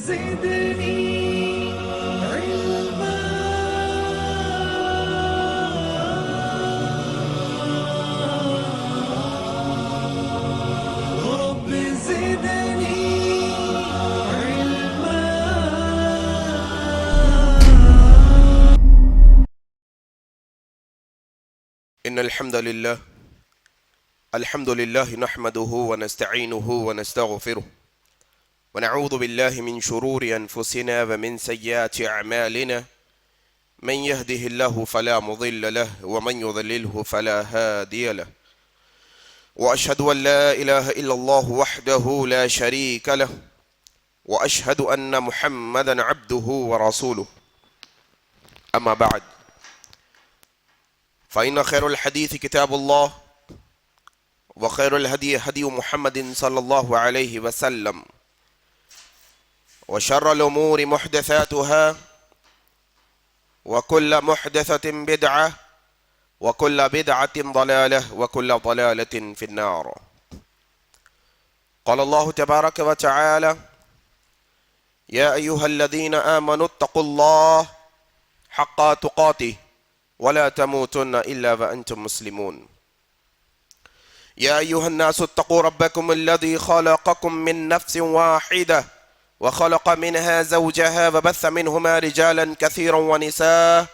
زدني علما رب زدني علما. إن الحمد لله نحمده ونستعينه ونستغفره ونعوذ بالله من شرور أنفسنا ومن سيئات أعمالنا من يهده الله فلا مضل له ومن يضلله فلا هادي له وأشهد أن لا إله إلا الله وحده لا شريك له وأشهد أن محمدا عبده ورسوله. أما بعد فإن خير الحديث كتاب الله وخير الهدي هدي محمد صلى الله عليه وسلم وشر الأمور محدثاتها وكل محدثة بدعة وكل بدعة ضلالة وكل ضلالة في النار. قال الله تبارك وتعالى: يا أيها الذين آمنوا اتقوا الله حق تقاته ولا تموتن إلا وأنتم مسلمون. يا أيها الناس اتقوا ربكم الذي خلقكم من نفس واحدة وخلق منها زوجها وبث منهما رجالا كثيرا ونساء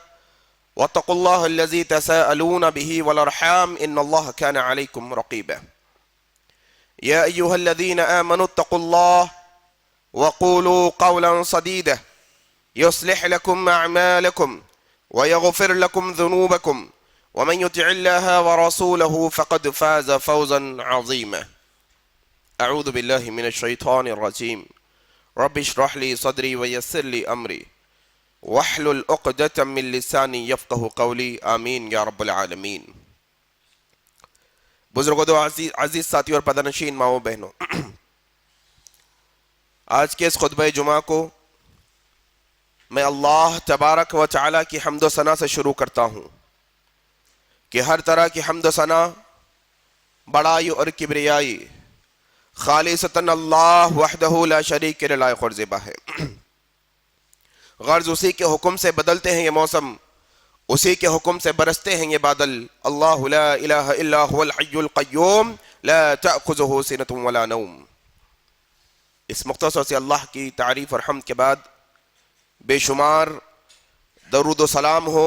واتقوا الله الذي تساءلون به والأرحام إن الله كان عليكم رقيبا. يا أيها الذين آمنوا اتقوا الله وقولوا قولا سديدا يصلح لكم أعمالكم ويغفر لكم ذنوبكم ومن يطع الله ورسوله فقد فاز فوزا عظيما. أعوذ بالله من الشيطان الرجيم. رب اشرح لي صدري ويسر لي أمري واحلل عقدة من لساني يفقه قولي آمین یا رب العالمین. بزرگوں دو عزیز ساتھیوں اور پردہ ماؤں بہنوں، آج کے اس خطبہ جمعہ کو میں اللہ تبارک و تعالیٰ کی حمد و ثنا سے شروع کرتا ہوں کہ ہر طرح کی حمد و ثنا، بڑائی اور کبریائی خالصتاً اللہ وحدہ لا شریک کے لائق اور زیبا ہے. غرض اسی کے حکم سے بدلتے ہیں یہ موسم، اسی کے حکم سے برستے ہیں یہ بادل. اللہ لا الہ الا هو الحی القیوم لا تأخذہ سنۃ ولا نوم. اس مختصر سے اللہ کی تعریف اور حمد کے بعد بے شمار درود و سلام ہو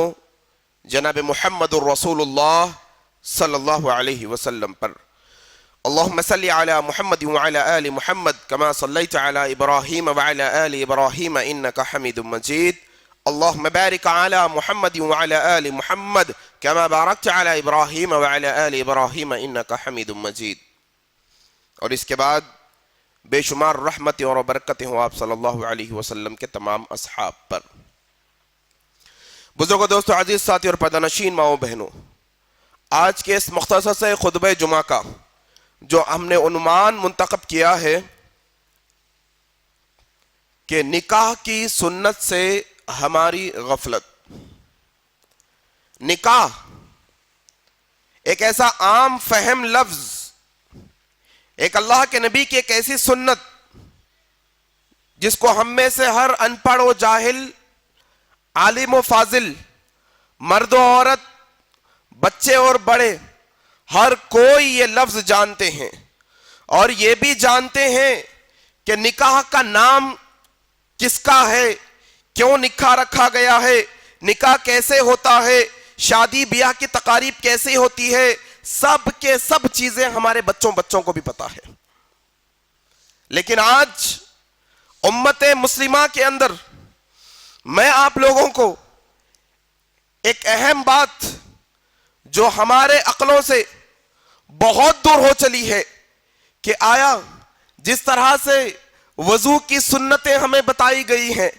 جناب محمد الرسول اللہ صلی اللہ علیہ وسلم پر. اللہم صلی علی محمد وعلی آل محمد کما صلیت علی ابراہیم وعلی آل ابراہیم انکا حمید مجید. اللہم بارک علی محمد وعلی آل محمد کما بارکت علی ابراہیم وعلی آل ابراہیم انکا حمید مجید. اور اس کے بعد بے شمار رحمتیں اور برکتیں ہوں آپ صلی اللہ علیہ وسلم کے تمام اصحاب پر. بزرگوں، دوستو، عزیز ساتھی اور پردہ نشین ماؤں بہنوں، آج کے اس مختصر سے خطبہ جمعہ کا جو ہم نے عنوان منتخب کیا ہے کہ نکاح کی سنت سے ہماری غفلت. نکاح ایک ایسا عام فہم لفظ، ایک اللہ کے نبی کی ایک ایسی سنت جس کو ہم میں سے ہر ان پڑھ و جاہل، عالم و فاضل، مرد و عورت، بچے اور بڑے، ہر کوئی یہ لفظ جانتے ہیں اور یہ بھی جانتے ہیں کہ نکاح کا نام کس کا ہے، کیوں نکاح رکھا گیا ہے، نکاح کیسے ہوتا ہے، شادی بیاہ کی تقاریب کیسے ہوتی ہے، سب کے سب چیزیں ہمارے بچوں کو بھی پتا ہے. لیکن آج امت مسلمہ کے اندر میں آپ لوگوں کو ایک اہم بات جو ہمارے عقلوں سے بہت دور ہو چلی ہے کہ آیا جس طرح سے وضو کی سنتیں ہمیں بتائی گئی ہیں،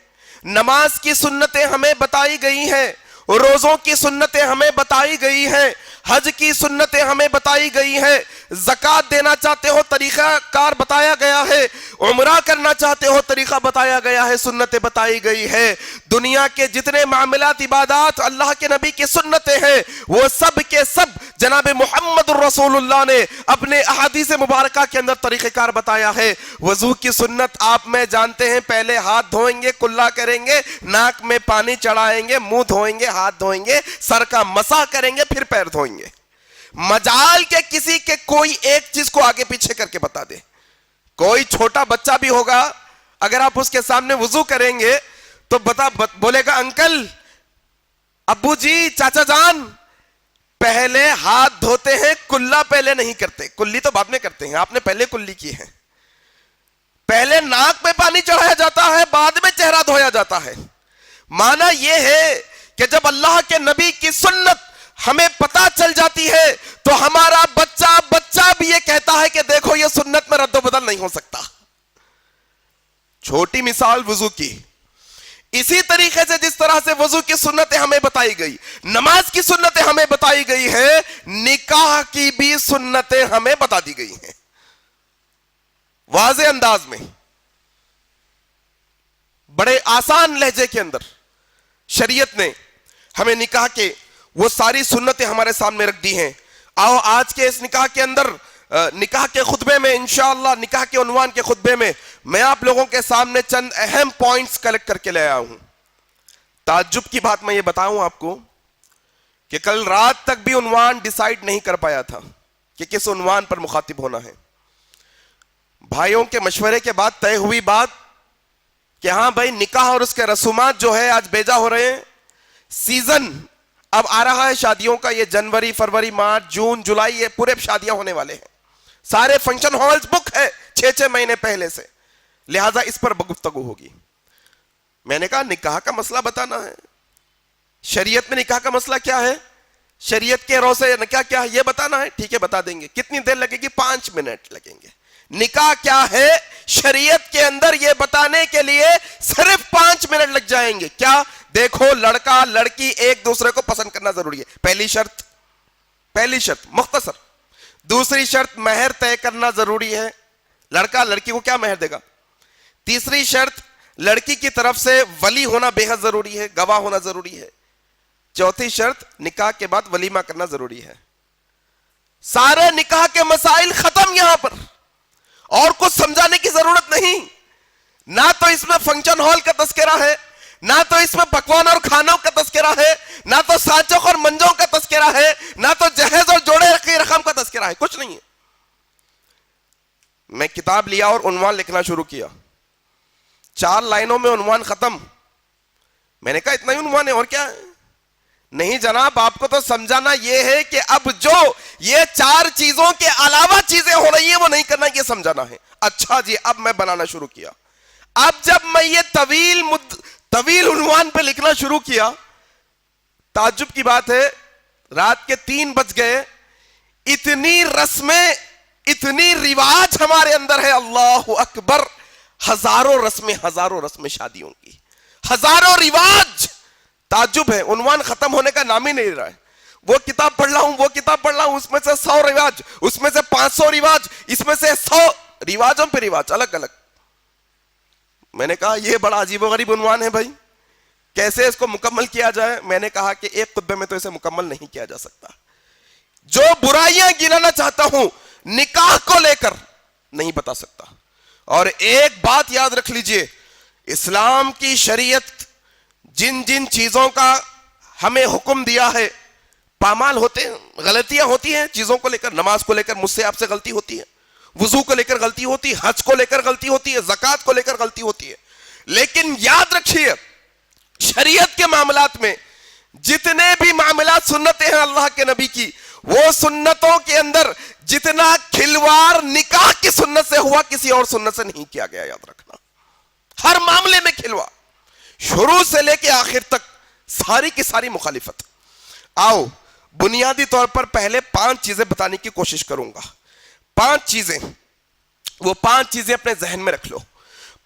نماز کی سنتیں ہمیں بتائی گئی ہیں، روزوں کی سنتیں ہمیں بتائی گئی ہیں، حج کی سنتیں ہمیں بتائی گئی ہیں، زکوٰۃ دینا چاہتے ہو طریقہ کار بتایا گیا ہے، عمرہ کرنا چاہتے ہو طریقہ بتایا گیا ہے، سنتیں بتائی گئی ہے. دنیا کے جتنے معاملات عبادات اللہ کے نبی کی سنتیں ہیں وہ سب کے سب جناب محمد الرسول اللہ نے اپنے احادیث مبارکہ کے اندر طریقہ کار بتایا ہے. وضو کی سنت آپ میں جانتے ہیں, پہلے ہاتھ دھوئیں گے, کلا کریں گے, ناک میں پانی چڑھائیں گے, منہ دھوئیں گے, ہاتھ دھوئیں گے, سر کا مسح کریں گے, پھر پیر دھوئیں گے. مجال کے کسی کے کوئی ایک چیز کو آگے پیچھے کر کے بتا دے. کوئی چھوٹا بچہ بھی ہوگا, اگر آپ اس کے سامنے وضو کریں گے تو بولے گا انکل, ابو جی, چاچا جان, پہلے ہاتھ دھوتے ہیں, کلا پہلے نہیں کرتے. کلی تو بعد میں کرتے ہیں, آپ نے پہلے کلی کی ہے. پہلے ناک میں پانی چڑھایا جاتا ہے, بعد میں چہرہ دھویا جاتا ہے. معنی یہ ہے کہ جب اللہ کے نبی کی سنت ہمیں پتا چل جاتی ہے تو ہمارا بچہ بھی یہ کہتا ہے کہ دیکھو یہ سنت میں رد و بدل نہیں ہو سکتا. چھوٹی مثال وضو کی. اسی طریقے سے جس طرح سے وضو کی سنتیں ہمیں بتائی گئی, نماز کی سنتیں ہمیں بتائی گئی ہے, نکاح کی بھی سنتیں ہمیں بتا دی گئی ہیں واضح انداز میں, بڑے آسان لہجے کے اندر. شریعت نے ہمیں نکاح کے وہ ساری سنتیں ہمارے سامنے رکھ دی ہیں. آؤ آج کے اس نکاح کے اندر, نکاح کے خطبے میں انشاءاللہ, نکاح کے عنوان کے خطبے میں میں آپ لوگوں کے سامنے چند اہم پوائنٹس کلیکٹ کر کے لے آیا ہوں. تعجب کی بات میں یہ بتاؤں آپ کو کہ کل رات تک بھی عنوان ڈیسائیڈ نہیں کر پایا تھا کہ کس عنوان پر مخاطب ہونا ہے. بھائیوں کے مشورے کے بعد طے ہوئی بات کہ ہاں بھائی, نکاح اور اس کے رسومات جو ہے آج بیجا ہو رہے ہیں. سیزن اب آ رہا ہے شادیوں کا, یہ جنوری, فروری, مارچ, جون, جولائی, یہ پورے شادیاں ہونے والے ہیں. سارے فنکشن ہالز بک ہے 6 مہینے پہلے سے, لہذا اس پر گفتگو ہوگی. میں نے کہا نکاح کا مسئلہ بتانا ہے. شریعت میں نکاح کا مسئلہ کیا ہے, شریعت کے رو سے نکاح کیا ہے یہ بتانا ہے. ٹھیک ہے, بتا دیں گے. کتنی دیر لگے گی؟ 5 منٹ لگیں گے. نکاح کیا ہے شریعت کے اندر یہ بتانے کے لیے صرف 5 منٹ لگ جائیں گے. کیا؟ دیکھو, لڑکا لڑکی ایک دوسرے کو پسند کرنا ضروری ہے. پہلی شرط مختصر. دوسری شرط مہر طے کرنا ضروری ہے. لڑکا لڑکی کو کیا مہر دے گا. تیسری شرط لڑکی کی طرف سے ولی ہونا بے حد ضروری ہے, گواہ ہونا ضروری ہے. چوتھی شرط نکاح کے بعد ولیمہ کرنا ضروری ہے. سارے نکاح کے مسائل ختم یہاں پر, اور کچھ سمجھانے کی ضرورت نہیں. نہ تو اس میں فنکشن ہال کا تذکرہ ہے, نہ تو اس میں پکوان اور کھانوں کا تذکرہ ہے, نہ تو سانچوں اور منجوں کا تذکرہ ہے, نہ تو جہیز اور جوڑے کی رقم کا تذکرہ ہے. کچھ نہیں ہے. میں کتاب لیا اور عنوان لکھنا شروع کیا. 4 لائنوں میں عنوان ختم. میں نے کہا اتنا ہی عنوان ہے اور کیا ہے. نہیں جناب, آپ کو تو سمجھانا یہ ہے کہ اب جو یہ 4 چیزوں کے علاوہ چیزیں ہو رہی ہیں وہ نہیں کرنا, یہ سمجھانا ہے. اچھا جی, اب میں بنانا شروع کیا. اب جب میں یہ طویل عنوان پہ لکھنا شروع کیا, تعجب کی بات ہے رات کے 3 بج گئے. اتنی رسمیں, اتنی رواج ہمارے اندر ہے, اللہ اکبر. ہزاروں رسمیں شادیوں کی, ہزاروں رواج. تعجب ہے, عنوان ختم ہونے کا نام ہی نہیں رہا ہے. وہ کتاب پڑھ رہا ہوں, اس میں سے 100 رواج, اس میں سے 500 رواج, اس میں سے 100 رواجوں پہ رواج الگ الگ. میں نے کہا یہ بڑا عجیب و غریب عنوان ہے بھائی, کیسے اس کو مکمل کیا جائے. میں نے کہا کہ ایک خطبے میں تو اسے مکمل نہیں کیا جا سکتا. جو برائیاں گنانا چاہتا ہوں نکاح کو لے کر نہیں بتا سکتا. اور ایک بات یاد رکھ لیجئے, اسلام کی شریعت جن جن چیزوں کا ہمیں حکم دیا ہے, پامال ہوتے ہیں, غلطیاں ہوتی ہیں چیزوں کو لے کر. نماز کو لے کر مجھ سے آپ سے غلطی ہوتی ہے, وضو کو لے کر غلطی ہوتی ہے, حج کو لے کر غلطی ہوتی ہے, زکوٰۃ کو لے کر غلطی ہوتی ہے. لیکن یاد رکھیے شریعت کے معاملات میں جتنے بھی معاملات سنتیں ہیں اللہ کے نبی کی, وہ سنتوں کے اندر جتنا کھلواڑ نکاح کی سنت سے ہوا کسی اور سنت سے نہیں کیا گیا. یاد رکھنا, ہر معاملے میں کھلواڑ, شروع سے لے کے آخر تک ساری کی ساری مخالفت. آؤ بنیادی طور پر پہلے 5 چیزیں بتانے کی کوشش کروں گا. 5 چیزیں, وہ 5 چیزیں اپنے ذہن میں رکھ لو.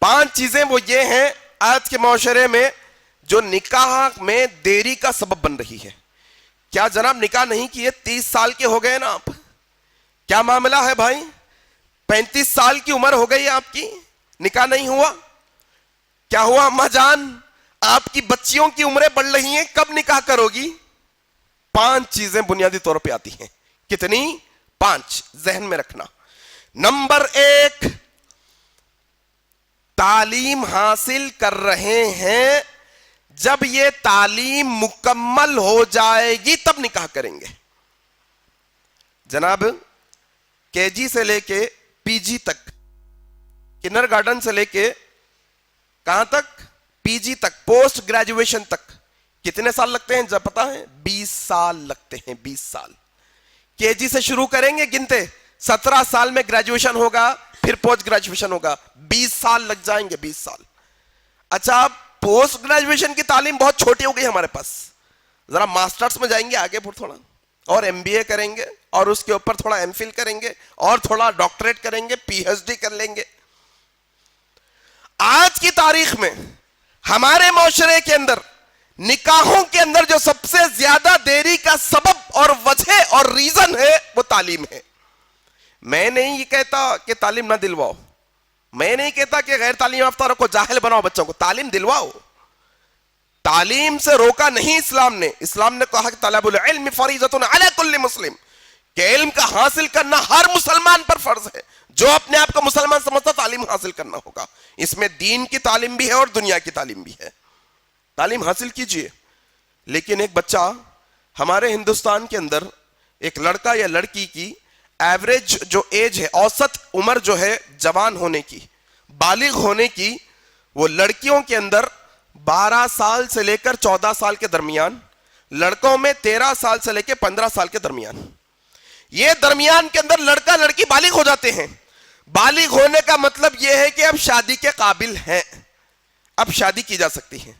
5 چیزیں وہ یہ ہیں آج کے معاشرے میں جو نکاح میں دیری کا سبب بن رہی ہے. کیا جناب نکاح نہیں کیے, 30 سال کے ہو گئے نا آپ, کیا معاملہ ہے بھائی؟ 35 سال کی عمر ہو گئی آپ کی, نکاح نہیں ہوا. کیا ہوا اماں جان, آپ کی بچیوں کی عمریں بڑھ رہی ہیں, کب نکاح کرو گی؟ 5 چیزیں بنیادی طور پہ آتی ہیں. کتنی؟ 5. ذہن میں رکھنا. نمبر 1، تعلیم حاصل کر رہے ہیں، جب یہ تعلیم مکمل ہو جائے گی تب نکاح کریں گے. جناب کے جی سے لے کے پی جی تک، کنڈر گارڈن سے لے کے کہاں تک؟ پی جی تک، پوسٹ گریجویشن تک کتنے سال لگتے ہیں جب پتا ہے؟ 20 سال لگتے ہیں. 20 سال. کے جی سے شروع کریں گے گنتے، 17 سال میں گریجویشن ہوگا، پھر پوسٹ گریجویشن ہوگا، 20 سال لگ جائیں گے. 20 سال. اچھا پوسٹ گریجویشن کی تعلیم بہت چھوٹی ہو گئی ہمارے پاس، ذرا ماسٹرز میں جائیں گے آگے پھر تھوڑا، اور ایم بی اے کریں گے، اور اس کے اوپر تھوڑا ایم فل کریں گے، اور تھوڑا ڈاکٹریٹ کریں گے، پی ایچ ڈی کر لیں گے. آج کی تاریخ میں ہمارے معاشرے کے اندر نکاحوں کے اندر جو سب سے زیادہ دیری کا سبب اور وجہ اور ریزن ہے وہ تعلیم ہے. میں نہیں یہ کہتا کہ تعلیم نہ دلواؤ، میں نہیں کہتا کہ غیر تعلیم یافتہ رکھو، جاہل بناؤ بچوں کو، تعلیم دلواؤ. تعلیم سے روکا نہیں اسلام نے. اسلام نے کہا کہ طلب العلم فریضۃ علی کل مسلم، کہ علم کا حاصل کرنا ہر مسلمان پر فرض ہے. جو اپنے آپ کو مسلمان سمجھتا تعلیم حاصل کرنا ہوگا. اس میں دین کی تعلیم بھی ہے اور دنیا کی تعلیم بھی ہے. تعلیم حاصل کیجئے. لیکن ایک بچہ ہمارے ہندوستان کے اندر، ایک لڑکا یا لڑکی کی ایوریج جو ایج ہے، اوسط عمر جو ہے جوان ہونے کی، بالغ ہونے کی، وہ لڑکیوں کے اندر 12 سال سے لے کر 14 سال کے درمیان، لڑکوں میں 13 سال سے لے کے 15 سال کے درمیان. یہ درمیان کے اندر لڑکا لڑکی بالغ ہو جاتے ہیں. بالغ ہونے کا مطلب یہ ہے کہ اب شادی کے قابل ہیں، اب شادی کی جا سکتی ہے.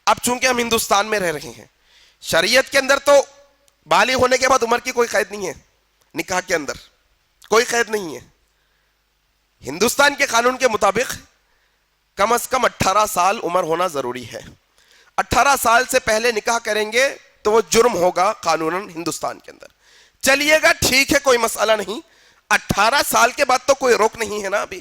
اب چونکہ ہم ہندوستان میں رہ رہے ہیں، شریعت کے اندر تو بالغ ہونے کے بعد عمر کی کوئی قید نہیں ہے، نکاح کے اندر کوئی قید نہیں ہے. ہندوستان کے قانون کے مطابق کم از کم 18 سال عمر ہونا ضروری ہے. 18 سال سے پہلے نکاح کریں گے تو وہ جرم ہوگا قانوناً ہندوستان کے اندر. چلیے گا ٹھیک ہے، کوئی مسئلہ نہیں. 18 سال کے بعد تو کوئی روک نہیں ہے نا. ابھی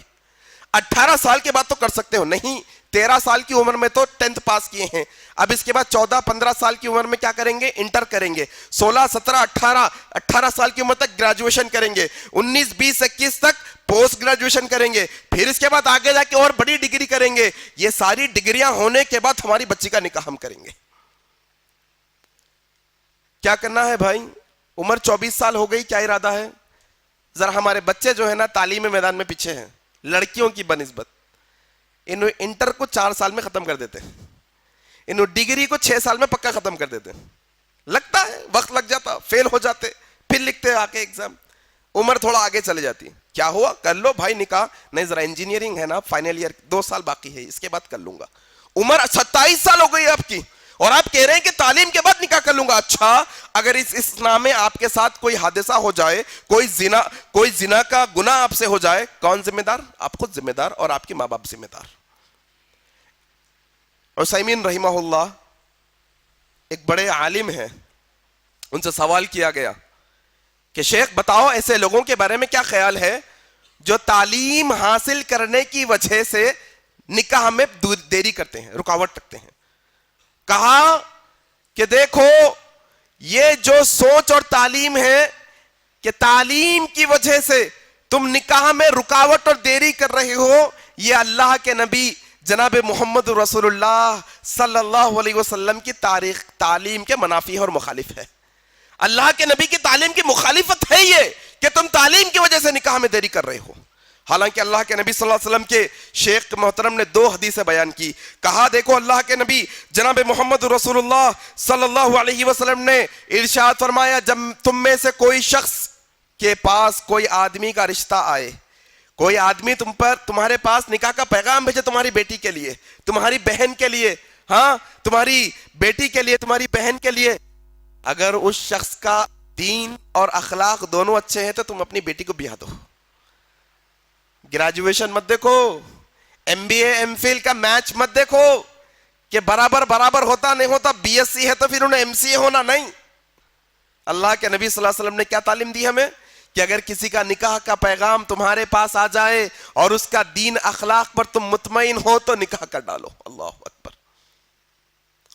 18 سال کے بعد تو کر سکتے ہو. نہیں، 13 سال کی عمر میں تو 10th پاس کیے ہیں. اب اس کے بعد 14-15 سال کی عمر میں کیا کریں گے؟ انٹر کریں گے. 16 17 18 سال کی عمر تک گریجویشن کریں گے. 19 20 21 تک پوسٹ گریجویشن کریں گے. پھر اس کے بعد آگے جا کے اور بڑی ڈگری کریں گے. یہ ساری ڈگریاں ہونے کے بعد ہماری بچی کا نکاح ہم کریں گے. کیا کرنا ہے بھائی؟ عمر 24 سال ہو گئی، کیا ارادہ ہے؟ ذرا ہمارے بچے جو ہے نا تعلیم میدان میں پیچھے ہیں لڑکیوں کی بنسبت. انہوں انٹر کو 4 سال میں ختم کر دیتے ہیں، انہوں ڈگری کو 6 سال میں پکا ختم کر دیتے ہیں. لگتا ہے وقت لگ جاتا، فیل ہو جاتے، پھر لکھتے آ کے ایگزام، عمر تھوڑا آگے چلے جاتی. کیا ہوا؟ کر لو بھائی نکاح. نہیں، ذرا انجینئرنگ ہے نا، فائنل ایئر 2 سال باقی ہے، اس کے بعد کر لوں گا. عمر 27 سال ہو گئی آپ کی، اور آپ کہہ رہے ہیں کہ تعلیم کے بعد نکاح کر لوں گا. اچھا اگر اس نام میں آپ کے ساتھ کوئی حادثہ ہو جائے، کوئی زنا کا گناہ آپ سے ہو جائے، کون ذمہ دار؟ آپ خود ذمہ دار اور آپ کے ماں باپ ذمہ دار. عثیمین رحمہ اللہ ایک بڑے عالم ہیں، ان سے سوال کیا گیا کہ شیخ بتاؤ ایسے لوگوں کے بارے میں کیا خیال ہے جو تعلیم حاصل کرنے کی وجہ سے نکاح میں دیری کرتے ہیں، رکاوٹ رکھتے ہیں. کہا کہ دیکھو یہ جو سوچ اور تعلیم ہے کہ تعلیم کی وجہ سے تم نکاح میں رکاوٹ اور دیری کر رہے ہو، یہ اللہ کے نبی جناب محمد رسول اللہ صلی اللہ علیہ وسلم کی تعلیم کے منافی اور مخالف ہے. اللہ کے نبی کی تعلیم کی مخالفت ہے یہ کہ تم تعلیم کی وجہ سے نکاح میں دیری کر رہے ہو. حالانکہ اللہ کے نبی صلی اللہ علیہ وسلم کے شیخ محترم نے 2 حدیثیں بیان کی. کہا دیکھو اللہ کے نبی جناب محمد رسول اللہ صلی اللہ علیہ وسلم نے ارشاد فرمایا، جب تم میں سے کوئی شخص کے پاس کوئی آدمی کا رشتہ آئے، کوئی آدمی تمہارے پاس نکاح کا پیغام بھیجے، تمہاری بیٹی کے لیے، تمہاری بہن کے لیے، ہاں تمہاری بیٹی کے لیے، تمہاری بہن کے لیے، اگر اس شخص کا دین اور اخلاق دونوں اچھے ہیں تو تم اپنی بیٹی کو بیاہ دو. گریجویشن مت دیکھو، M B A M Phil کا میچ مت دیکھو کہ برابر ہوتا نہیں ہوتا. بی ایس سی ہے تو پھر انہیں ایم سی اے ہونا نہیں. اللہ کے نبی صلی اللہ علیہ وسلم نے کیا تعلیم دی ہمیں کہ اگر کسی کا نکاح کا پیغام تمہارے پاس آ جائے اور اس کا دین اخلاق پر تم مطمئن ہو تو نکاح کر ڈالو. اللہ اکبر.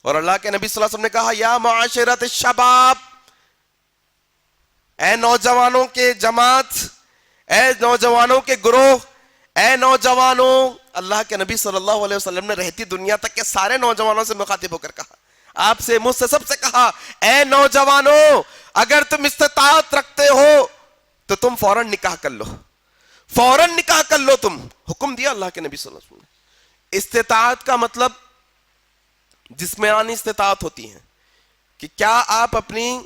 اور اللہ کے نبی صلی اللہ علیہ وسلم نے کہا یا معاشرت الشباب، اے نوجوانوں کے جماعت، اے نوجوانوں کے گروہ، اے نوجوانوں، اللہ کے نبی صلی اللہ علیہ وسلم نے رہتی دنیا تک کے سارے نوجوانوں سے مخاطب ہو کر کہا، آپ سے، مجھ سے، سب سے کہا، اے نوجوانوں اگر تم استطاعت رکھتے ہو تو تم فوراً نکاح کر لو، فوراً نکاح کر لو، تم حکم دیا اللہ کے نبی صلی اللہ علیہ وسلم نے۔ استطاعت کا مطلب جسمانی استطاعت ہوتی ہے کہ کیا آپ اپنی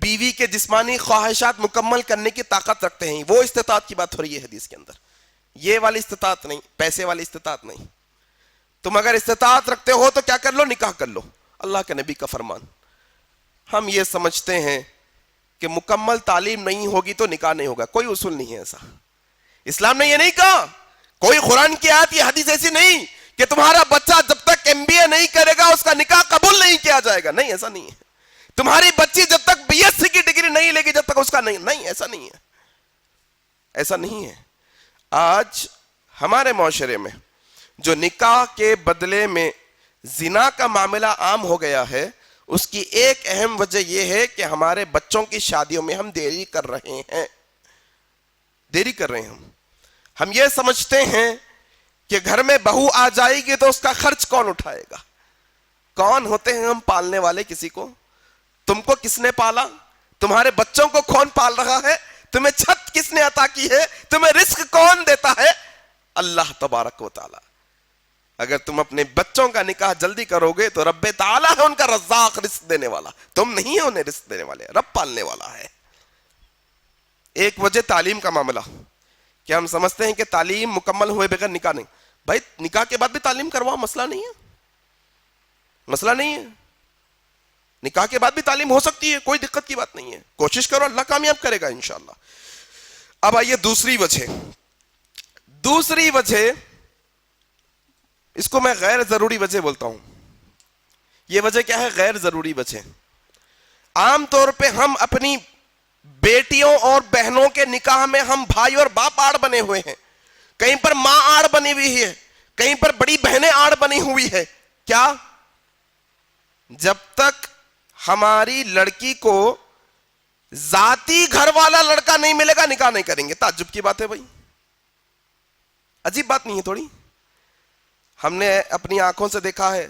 بیوی کے جسمانی خواہشات مکمل کرنے کی طاقت رکھتے ہیں، وہ استطاعت کی بات ہو رہی ہے حدیث کے اندر، یہ والی استطاعت نہیں، پیسے والی استطاعت نہیں۔ تم اگر استطاعت رکھتے ہو تو کیا کر لو؟ نکاح کر لو، اللہ کے نبی کا فرمان۔ ہم یہ سمجھتے ہیں کہ مکمل تعلیم نہیں ہوگی تو نکاح نہیں ہوگا، کوئی اصول نہیں ہے ایسا، اسلام نے یہ نہیں کہا، کوئی قرآن کی آیت یا حدیث ایسی نہیں کہ تمہارا بچہ جب تک MBA نہیں کرے گا اس کا نکاح قبول نہیں کیا جائے گا، نہیں، ایسا نہیں ہے۔ تمہاری بچی جب تک BSc کی ڈگری نہیں لے گی جب تک اس کا نہیں، ایسا نہیں ہے، ایسا نہیں ہے۔ آج ہمارے معاشرے میں جو نکاح کے بدلے میں زنا کا معاملہ عام ہو گیا ہے، اس کی ایک اہم وجہ یہ ہے کہ ہمارے بچوں کی شادیوں میں ہم دیری کر رہے ہیں، دیری کر رہے ہیں۔ ہم یہ سمجھتے ہیں کہ گھر میں بہو آ جائے گی تو اس کا خرچ کون اٹھائے گا؟ کون ہوتے ہیں ہم پالنے والے کسی کو؟ تم کو کس نے پالا؟ تمہارے بچوں کو کون پال رہا ہے؟ تمہیں چھت کس نے عطا کی ہے؟ تمہیں رزق کون دیتا ہے؟ اللہ تبارک و تعالی۔ اگر تم اپنے بچوں کا نکاح جلدی کرو گے تو رب تعالی ہے ان کا رزاق، رزق دینے والا، تم نہیں ہو انہیں رزق دینے والے، رب پالنے والا ہے۔ ایک وجہ تعلیم کا معاملہ کہ ہم سمجھتے ہیں کہ تعلیم مکمل ہوئے بغیر نکاح نہیں۔ بھائی نکاح کے بعد بھی تعلیم کرواؤ، مسئلہ نہیں ہے، مسئلہ نہیں ہے، نکاح کے بعد بھی تعلیم ہو سکتی ہے، کوئی دقت کی بات نہیں ہے، کوشش کرو، اللہ کامیاب کرے گا انشاءاللہ۔ اب آئیے دوسری وجہ، اس کو میں غیر ضروری وجہ بولتا ہوں۔ یہ وجہ کیا ہے؟ غیر ضروری وجہ۔ عام طور پہ ہم اپنی بیٹیوں اور بہنوں کے نکاح میں ہم بھائی اور باپ آڑ بنے ہوئے ہیں، کہیں پر ماں آڑ بنی ہوئی ہے، کہیں پر بڑی بہنیں آڑ بنی ہوئی ہے۔ کیا؟ جب تک ہماری لڑکی کو ذاتی گھر والا لڑکا نہیں ملے گا نکاح نہیں کریں گے۔ تعجب کی بات ہے بھائی، عجیب بات نہیں ہے تھوڑی؟ ہم نے اپنی آنکھوں سے دیکھا ہے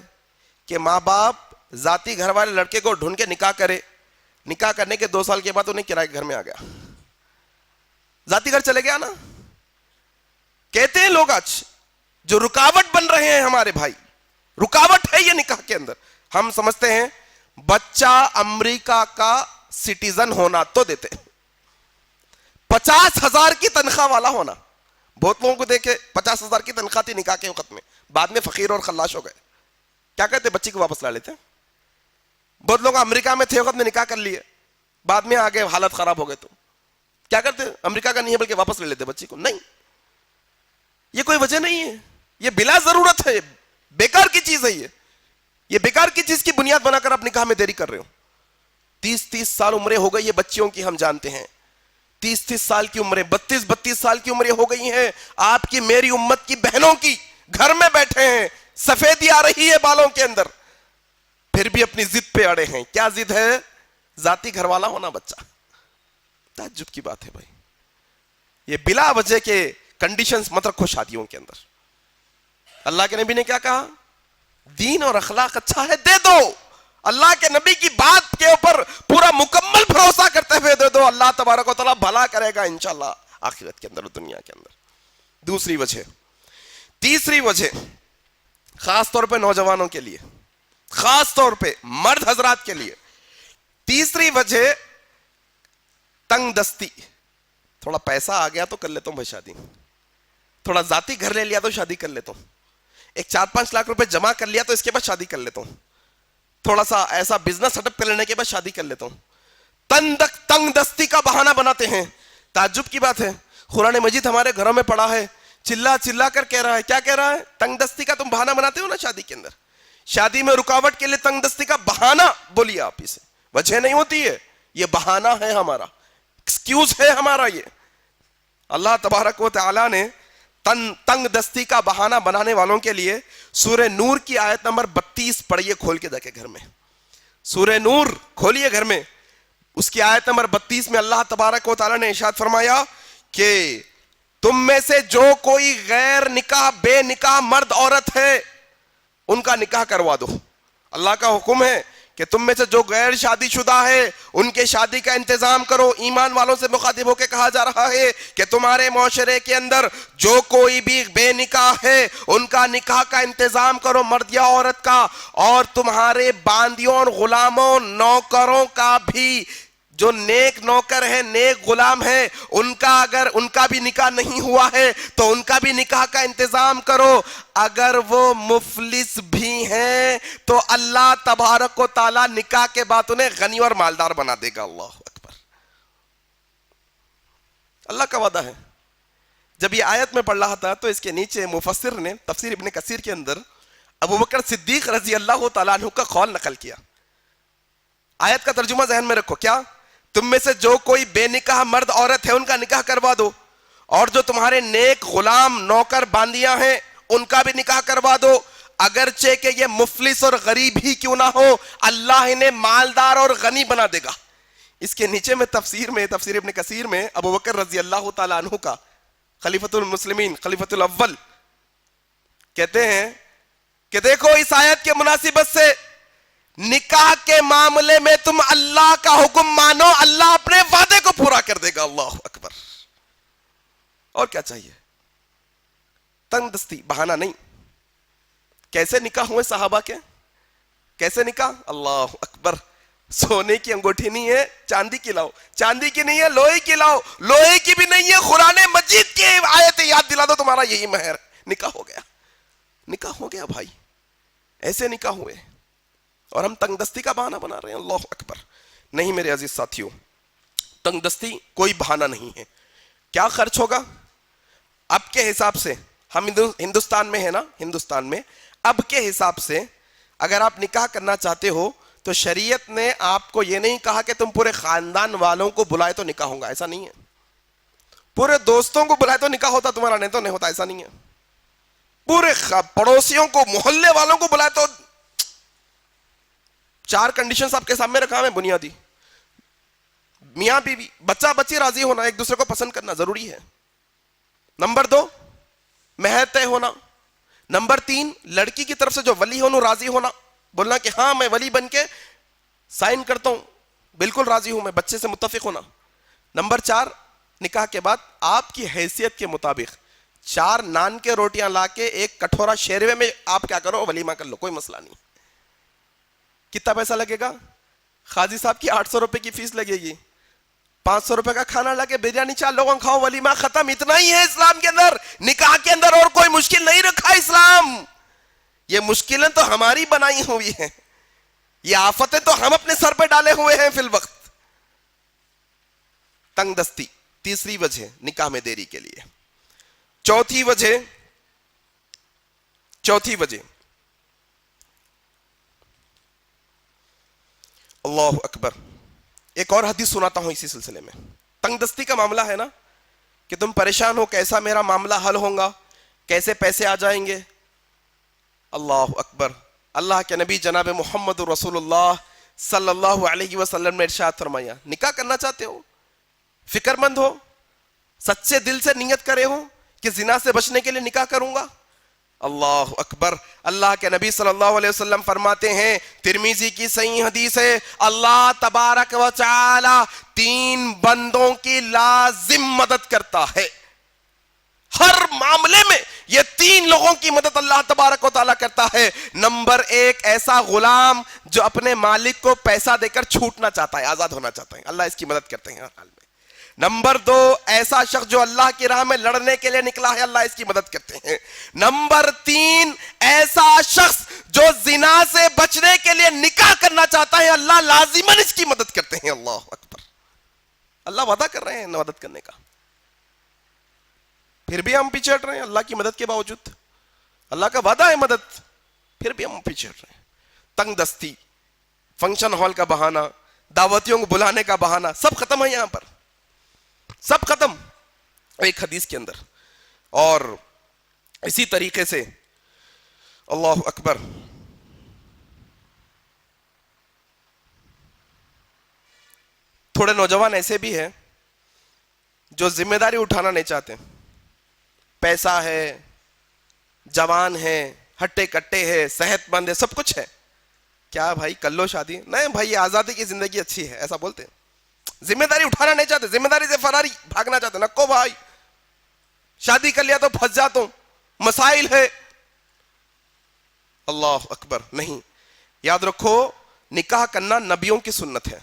کہ ماں باپ ذاتی گھر والے لڑکے کو ڈھونڈ کے نکاح کرے، نکاح کرنے کے 2 سال کے بعد انہیں کرائے کے گھر میں آ گیا، ذاتی گھر چلے گیا نا۔ کہتے ہیں لوگ آج جو رکاوٹ بن رہے ہیں ہمارے بھائی، رکاوٹ ہے یہ نکاح کے اندر۔ ہم سمجھتے ہیں بچہ امریکہ کا سٹیزن ہونا تو دیتے، 50,000 کی تنخواہ والا ہونا۔ بہت لوگوں کو دیکھے 50,000 کی تنخواہ تھی نکاح کے وقت میں، بعد میں فقیر اور خلاش ہو گئے، کیا کہتے؟ بچی کو واپس لا لیتے۔ بہت لوگ امریکہ میں تھے وقت میں نکاح کر لیے، بعد میں آگے حالت خراب ہو گئے تو کیا کرتے؟ امریکہ کا نہیں ہے بلکہ واپس لے لیتے بچی کو۔ نہیں، یہ کوئی وجہ نہیں ہے، یہ بلا ضرورت ہے، بیکار کی چیز ہے، یہ بیکار کی چیز کی بنیاد بنا کر آپ نکاح میں دیری کر رہے ہو۔ 30 سال عمریں ہو گئی ہے بچیوں کی، ہم جانتے ہیں 30 سال کی عمریں، 32 سال کی عمریں ہو گئی ہیں آپ کی، میری امت کی بہنوں کی، گھر میں بیٹھے ہیں، سفیدی آ رہی ہے بالوں کے اندر، پھر بھی اپنی ضد پہ اڑے ہیں۔ کیا ضد ہے؟ ذاتی گھر والا ہونا بچہ۔ تعجب کی بات ہے بھائی، یہ بلا وجہ کے کنڈیشنز مت رکھو شادیوں کے اندر۔ اللہ کے نبی نے کیا کہا؟ دین اور اخلاق اچھا ہے دے دو، اللہ کے نبی کی بات کے اوپر پورا مکمل بھروسہ کرتے ہوئے دے دو، اللہ تبارک و تعالیٰ بھلا کرے گا انشاءاللہ آخرت کے اندر اور دنیا کے اندر۔ دوسری وجہ، تیسری وجہ خاص طور پہ نوجوانوں کے لیے، خاص طور پہ مرد حضرات کے لیے، تیسری وجہ تنگ دستی۔ تھوڑا پیسہ آ گیا تو کر لیتا ہوں بھائی شادی، تھوڑا ذاتی گھر لے لیا تو شادی کر لیتا ہوں، ایک 4-5 لاکھ روپے جمع کر لیا تو اس کے بعد شادی کر لیتا ہوں، تھوڑا سا ایسا بزنس سیٹ اپ کر لینے کے بعد شادی کر لیتا ہوں۔ تنگ دستی کا بہانہ بناتے ہیں۔ تعجب کی بات ہے، قرآن مجید ہمارے گھروں میں پڑا ہے، چلا کر کہہ رہا ہے، کیا کہہ رہا ہے؟ تنگ دستی کا تم بہانہ بناتے ہو نا شادی کے اندر، شادی میں رکاوٹ کے لیے تنگ دستی کا بہانہ بولیے آپ اسے، وجہ نہیں ہوتی ہے، یہ بہانہ ہے ہمارا، ایکسکیوز ہے ہمارا یہ۔ اللہ تبارک و تعالی نے تنگ دستی کا بہانہ بنانے والوں کے لیے سورہ نور کی آیت نمبر 32 پڑھیے کھول کے جا کے گھر میں، سورہ نور کھولیے گھر میں، اس کی آیت نمبر 32 میں اللہ تبارک و تعالیٰ نے ارشاد فرمایا کہ تم میں سے جو کوئی غیر نکاح بے نکاح مرد عورت ہے ان کا نکاح کروا دو. اللہ کا حکم ہے کہ تم میں سے جو غیر شادی شدہ ہے ان کے شادی کا انتظام کرو. ایمان والوں سے مخاطب ہو کے کہا جا رہا ہے کہ تمہارے معاشرے کے اندر جو کوئی بھی بے نکاح ہے ان کا نکاح کا انتظام کرو، مرد یا عورت کا. اور تمہارے باندیوں اور غلاموں نوکروں کا بھی، جو نیک نوکر ہے نیک غلام ہے، ان کا اگر ان کا بھی نکاح نہیں ہوا ہے تو ان کا بھی نکاح کا انتظام کرو. اگر وہ مفلس بھی ہیں تو اللہ تبارک و تعالی نکاح کے بعد انہیں غنی اور مالدار بنا دے گا. اللہ اکبر. اللہ کا وعدہ ہے. جب یہ آیت میں پڑھ رہا تھا تو اس کے نیچے مفسر نے تفسیر ابن کثیر کے اندر ابو بکر صدیق رضی اللہ تعالیٰ عنہ کا قول نقل کیا. آیت کا ترجمہ ذہن میں رکھو. کیا؟ تم میں سے جو کوئی بے نکاح مرد عورت ہے ان کا نکاح کروا دو، اور جو تمہارے نیک غلام نوکر باندیاں ہیں ان کا بھی نکاح کروا دو، اگرچہ کہ یہ مفلس اور غریب ہی کیوں نہ ہو، اللہ انہیں مالدار اور غنی بنا دے گا. اس کے نیچے میں تفسیر ابن کثیر میں ابو بکر رضی اللہ تعالیٰ عنہ کا، خلیفۃ المسلمین، خلیفۃ الاول، کہتے ہیں کہ دیکھو اس آیت کے مناسبت سے نکاح کے معاملے میں تم اللہ کا حکم مانو، اللہ اپنے وعدے کو پورا کر دے گا. اللہ اکبر. اور کیا چاہیے؟ تنگ دستی، بہانہ نہیں. کیسے نکاح ہوئے صحابہ کے؟ کیسے نکاح؟ اللہ اکبر. سونے کی انگوٹھی نہیں ہے، چاندی کی لاؤ. چاندی کی نہیں ہے، لوہے کی لاؤ. لوہے کی بھی نہیں ہے، قرآن مجید کی آیت یاد دلا دو، تمہارا یہی مہر. نکاح ہو گیا. نکاح ہو گیا بھائی. ایسے نکاح ہوئے اور ہم تنگ دستی کا بہانہ بنا رہے ہیں. اللہ اکبر. نہیں میرے عزیز ساتھیوں، تنگ دستی کوئی بہانہ نہیں ہے. کیا خرچ ہوگا؟ اب کے حساب سے، ہم ہندوستان میں ہے نا، ہندوستان میں اب کے حساب سے اگر آپ نکاح کرنا چاہتے ہو تو شریعت نے آپ کو یہ نہیں کہا کہ تم پورے خاندان والوں کو بلائے تو نکاح ہوگا. ایسا نہیں ہے. پورے دوستوں کو بلائے تو نکاح ہوتا، تمہارا نہیں تو نہیں ہوتا. ایسا نہیں ہے. پورے پڑوسیوں کو، محلے والوں کو بلائے تو 4 کنڈیشنز آپ کے سامنے رکھا ہے بنیادی. میاں بیوی، بچہ بچی راضی ہونا، ایک دوسرے کو پسند کرنا ضروری ہے. نمبر 2 مہر طے ہونا. نمبر 3 لڑکی کی طرف سے جو ولی ہو راضی ہونا، بولنا کہ ہاں میں ولی بن کے سائن کرتا ہوں، بالکل راضی ہوں میں، بچے سے متفق ہونا. نمبر 4 نکاح کے بعد آپ کی حیثیت کے مطابق 4 نان کے روٹیاں لا کے ایک کٹورا شیروے میں آپ کیا کرو، ولیمہ کر لو، کوئی مسئلہ نہیں. کتنا پیسہ لگے گا؟ قاضی صاحب کی 800 روپے کی فیس لگے گی. 500 روپے کا کھانا لگے، بریانی 4 لوگوں کھاؤ، ولیمہ ختم. اتنا ہی ہے اسلام کے اندر. نکاح کے اندر اور کوئی مشکل نہیں رکھا اسلام. یہ مشکلیں تو ہماری بنائی ہوئی ہیں، یہ آفتیں تو ہم اپنے سر پہ ڈالے ہوئے ہیں فی الوقت. تنگ دستی تیسری وجہ نکاح میں دیری کے لیے. چوتھی وجہ اللہ اکبر. ایک اور حدیث سناتا ہوں اسی سلسلے میں. تنگ دستی کا معاملہ ہے نا کہ تم پریشان ہو کیسا میرا معاملہ حل ہوگا، کیسے پیسے آ جائیں گے. اللہ اکبر. اللہ کے نبی جناب محمد رسول اللہ صلی اللہ علیہ وسلم نے ارشاد فرمایا، نکاح کرنا چاہتے ہو، فکر مند ہو، سچے دل سے نیت کرے ہو کہ زنا سے بچنے کے لیے نکاح کروں گا. اللہ اکبر. اللہ کے نبی صلی اللہ علیہ وسلم فرماتے ہیں، ترمذی کی صحیح حدیث ہے، اللہ تبارک و تعالی 3 بندوں کی لازم مدد کرتا ہے. ہر معاملے میں یہ 3 لوگوں کی مدد اللہ تبارک و تعالیٰ کرتا ہے. نمبر 1 ایسا غلام جو اپنے مالک کو پیسہ دے کر چھوٹنا چاہتا ہے، آزاد ہونا چاہتا ہے، اللہ اس کی مدد کرتے ہیں ہر حال میں. نمبر 2 ایسا شخص جو اللہ کی راہ میں لڑنے کے لیے نکلا ہے، اللہ اس کی مدد کرتے ہیں. نمبر 3 ایسا شخص جو زنا سے بچنے کے لیے نکاح کرنا چاہتا ہے، اللہ لازماً اس کی مدد کرتے ہیں. اللہ اکبر. اللہ وعدہ کر رہے ہیں مدد کرنے کا، پھر بھی ہم پیچھے ہٹ رہے ہیں اللہ کی مدد کے باوجود. اللہ کا وعدہ ہے مدد، پھر بھی ہم پیچھے ہٹ رہے ہیں. تنگ دستی، فنکشن ہال کا بہانہ، دعوتیوں کو بلانے کا بہانہ، سب ختم ہے یہاں پر، سب ختم ایک حدیث کے اندر. اور اسی طریقے سے اللہ اکبر، تھوڑے نوجوان ایسے بھی ہیں جو ذمہ داری اٹھانا نہیں چاہتے. پیسہ ہے, جوان ہے, ہٹے کٹے ہے, صحت مند ہے, سب کچھ ہے, کیا بھائی کر لو شادی. نہیں بھائی یہ آزادی کی زندگی اچھی ہے, ایسا بولتے ہیں. ذمہ داری اٹھانا نہیں چاہتے, ذمہ داری سے فراری بھاگنا چاہتے. نکو بھائی, شادی کر لیا تو پھنس جاتا ہوں, مسائل ہے. اللہ اکبر. نہیں, یاد رکھو نکاح کرنا نبیوں کی سنت ہے.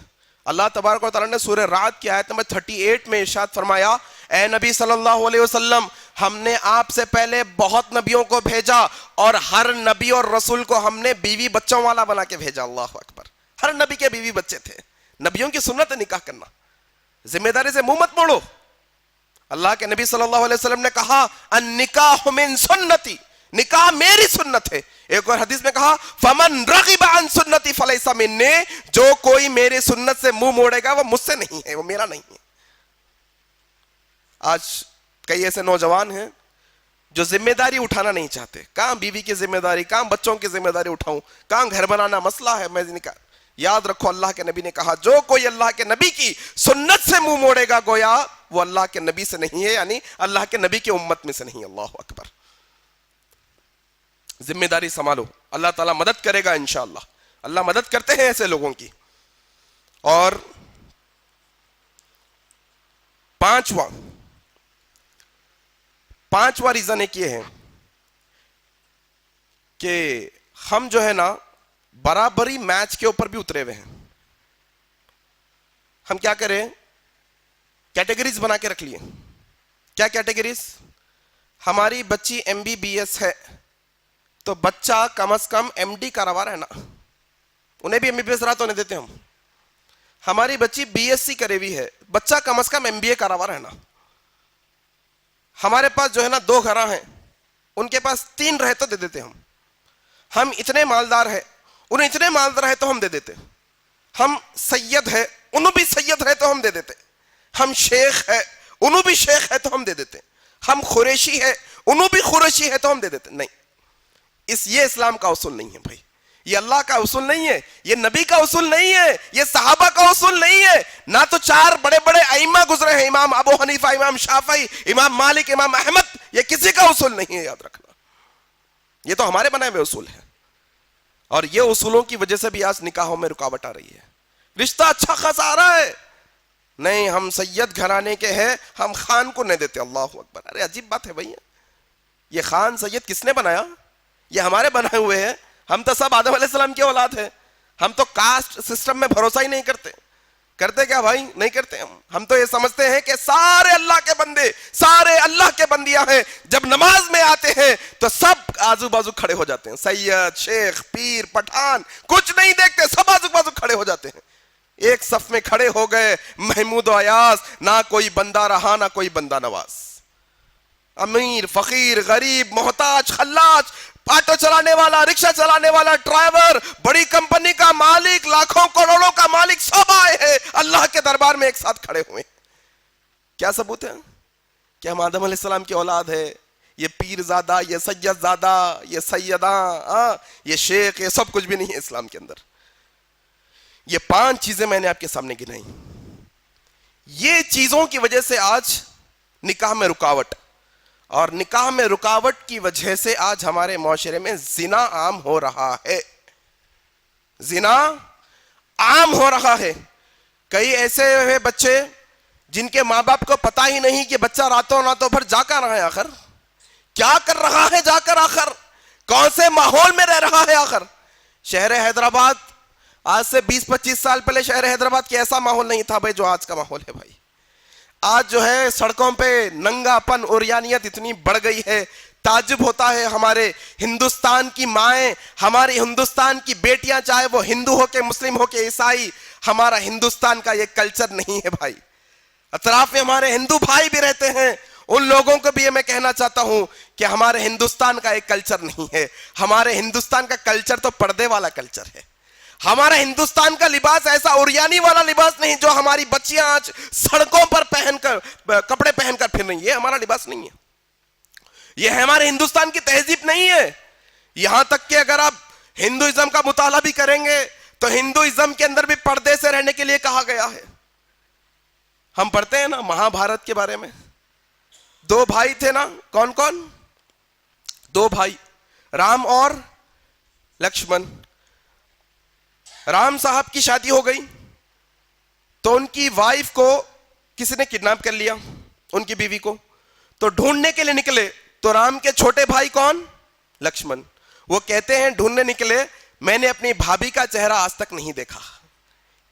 اللہ تبارک و تعالیٰ نے سورہ رعد کی آیت نمبر 38 میں ارشاد فرمایا, اے نبی صلی اللہ علیہ وسلم, ہم نے آپ سے پہلے بہت نبیوں کو بھیجا اور ہر نبی اور رسول کو ہم نے بیوی بچوں والا بنا کے بھیجا. اللہ اکبر. ہر نبی کے بیوی بچے تھے. نبیوں کی سنت ہے نکاح کرنا. ذمہ داری سے منہ مت موڑو. اللہ کے نبی صلی اللہ علیہ وسلم نے کہا النکاح من سنتی, نکاح میری سنت ہے. ایک اور حدیث میں کہا فمن رغب عن سنتی فلیس منی, جو کوئی میری سنت سے منہ موڑے گا وہ مجھ سے نہیں ہے, وہ میرا نہیں ہے. آج کئی ایسے نوجوان ہیں جو ذمہ داری اٹھانا نہیں چاہتے. کہاں بیوی کی ذمہ داری, کہاں بچوں کی ذمہ داری اٹھاؤں, کہاں گھر بنانا مسئلہ ہے میں نکاح. یاد رکھو اللہ کے نبی نے کہا جو کوئی اللہ کے نبی کی سنت سے منہ موڑے گا گویا وہ اللہ کے نبی سے نہیں ہے, یعنی اللہ کے نبی کی امت میں سے نہیں. اللہ اکبر. ذمہ داری سنبھالو, اللہ تعالیٰ مدد کرے گا انشاءاللہ. اللہ مدد کرتے ہیں ایسے لوگوں کی. اور پانچواں ریزن ایک یہ ہے کہ ہم جو ہے نا برابری میچ کے اوپر بھی اترے ہوئے ہیں. ہم کیا کریں, کیٹیگریز بنا کے رکھ لیے. کیا کیٹیگریز؟ ہماری بچی MBBS ہے تو بچہ کم از کم MD کا روا رہنا, انہیں بھی MBBS رات ہونے دیتے ہم. ہماری بچی BSc کرے ہوئی ہے, بچہ کم از کم MBA کا روا رہنا. ہمارے پاس جو ہے نا 2 گھر ہیں, ان کے پاس 3 رہے تو دے دیتے ہم. ہم اتنے مالدار ہیں, انہیں اتنے مالدار ہے تو ہم دے دیتے. ہم سید ہے, انہوں بھی سید ہے تو ہم دے دیتے. ہم شیخ ہے, انہوں بھی شیخ ہے تو ہم دے دیتے. ہم قریشی ہے, انہوں بھی قریشی ہے تو ہم دے دیتے. نہیں, یہ اسلام کا اصول نہیں ہے بھائی. یہ اللہ کا اصول نہیں ہے, یہ نبی کا اصول نہیں ہے, یہ صحابہ کا اصول نہیں ہے. نہ تو 4 بڑے بڑے ائمہ گزرے ہیں, امام ابو حنیفہ, امام شافعی, امام مالک, امام احمد. یہ کسی کا اصول نہیں ہے, یاد رکھنا. یہ تو ہمارے بنائے ہوئے اصول ہیں. اور یہ اصولوں کی وجہ سے بھی آج نکاحوں میں رکاوٹ آ رہی ہے. رشتہ اچھا خاصا آ رہا ہے, نہیں ہم سید گھرانے کے ہیں, ہم خان کو نہیں دیتے. اللہ اکبر. ارے عجیب بات ہے بھائی, یہ خان سید کس نے بنایا؟ یہ ہمارے بنائے ہوئے ہیں. ہم تو سب آدم علیہ السلام کی اولاد ہیں. ہم تو کاسٹ سسٹم میں بھروسہ ہی نہیں کرتے. کرتے کیا بھائی؟ نہیں کرتے. ہم تو یہ سمجھتے ہیں کہ سارے اللہ کے بندے, سارے اللہ کے بندیاں ہیں. جب نماز میں آتے ہیں تو سب آزو بازو کھڑے ہو جاتے ہیں. سید, شیخ, پیر, پٹھان کچھ نہیں دیکھتے, سب آزو بازو کھڑے ہو جاتے ہیں. ایک صف میں کھڑے ہو گئے, محمود و ایاز, نہ کوئی بندہ رہا نہ کوئی بندہ نواز. امیر, فقیر, غریب, محتاج, خلاج, آٹو چلانے والا, رکشہ چلانے والا, ڈرائیور, بڑی کمپنی کا مالک, لاکھوں کروڑوں کا مالک, سب آئے ہیں اللہ کے دربار میں ایک ساتھ کھڑے ہوئے. کیا ثبوت ہے کہ ہم آدم علیہ السلام کی اولاد ہے؟ یہ پیر زادہ, یہ سید زادہ, یہ سیداں, یہ شیخ, یہ سب کچھ بھی نہیں ہے اسلام کے اندر. یہ 5 چیزیں میں نے آپ کے سامنے گنائی. یہ چیزوں کی وجہ سے آج نکاح میں رکاوٹ, اور نکاح میں رکاوٹ کی وجہ سے آج ہمارے معاشرے میں زنا عام ہو رہا ہے. زنا عام ہو رہا ہے. کئی ایسے ہیں بچے جن کے ماں باپ کو پتا ہی نہیں کہ بچہ راتوں راتوں بھر جا کر رہا ہے, آخر کیا کر رہا ہے, جا کر آخر کون سے ماحول میں رہ رہا ہے. آخر شہر حیدرآباد آج سے 20-25 سال پہلے شہر حیدرآباد کی ایسا ماحول نہیں تھا بھائی جو آج کا ماحول ہے. بھائی آج جو ہے سڑکوں پہ ننگا پن, اوریانیت اتنی بڑھ گئی ہے, تعجب ہوتا ہے. ہمارے ہندوستان کی مائیں, ہماری ہندوستان کی بیٹیاں, چاہے وہ ہندو ہو کے مسلم ہو کے عیسائی, ہمارا ہندوستان کا یہ کلچر نہیں ہے بھائی. اطراف میں ہمارے ہندو بھائی بھی رہتے ہیں, ان لوگوں کو بھی یہ میں کہنا چاہتا ہوں کہ ہمارے ہندوستان کا ایک کلچر نہیں ہے. ہمارے ہندوستان کا کلچر تو پردے والا کلچر ہے. ہمارا ہندوستان کا لباس ایسا اوریانی والا لباس نہیں جو ہماری بچیاں آج سڑکوں پر پہن کر, کپڑے پہن کر پھر رہی ہیں. یہ ہمارا لباس نہیں ہے, یہ ہمارے ہندوستان کی تہذیب نہیں ہے. یہاں تک کہ اگر آپ ہندوازم کا مطالعہ بھی کریں گے تو ہندوازم کے اندر بھی پردے سے رہنے کے لیے کہا گیا ہے. ہم پڑھتے ہیں نا مہا بھارت کے بارے میں, 2 بھائی تھے نا, کون کون؟ 2 بھائی, رام اور لکشمن. رام صاحب کی شادی ہو گئی تو ان کی وائف کو کسی نے کڈنیپ کر لیا, ان کی بیوی کو. تو ڈھونڈنے کے لیے نکلے تو رام کے چھوٹے بھائی کون؟ لکشمن. وہ کہتے ہیں ڈھونڈنے نکلے, میں نے اپنی بھابھی کا چہرہ آج تک نہیں دیکھا.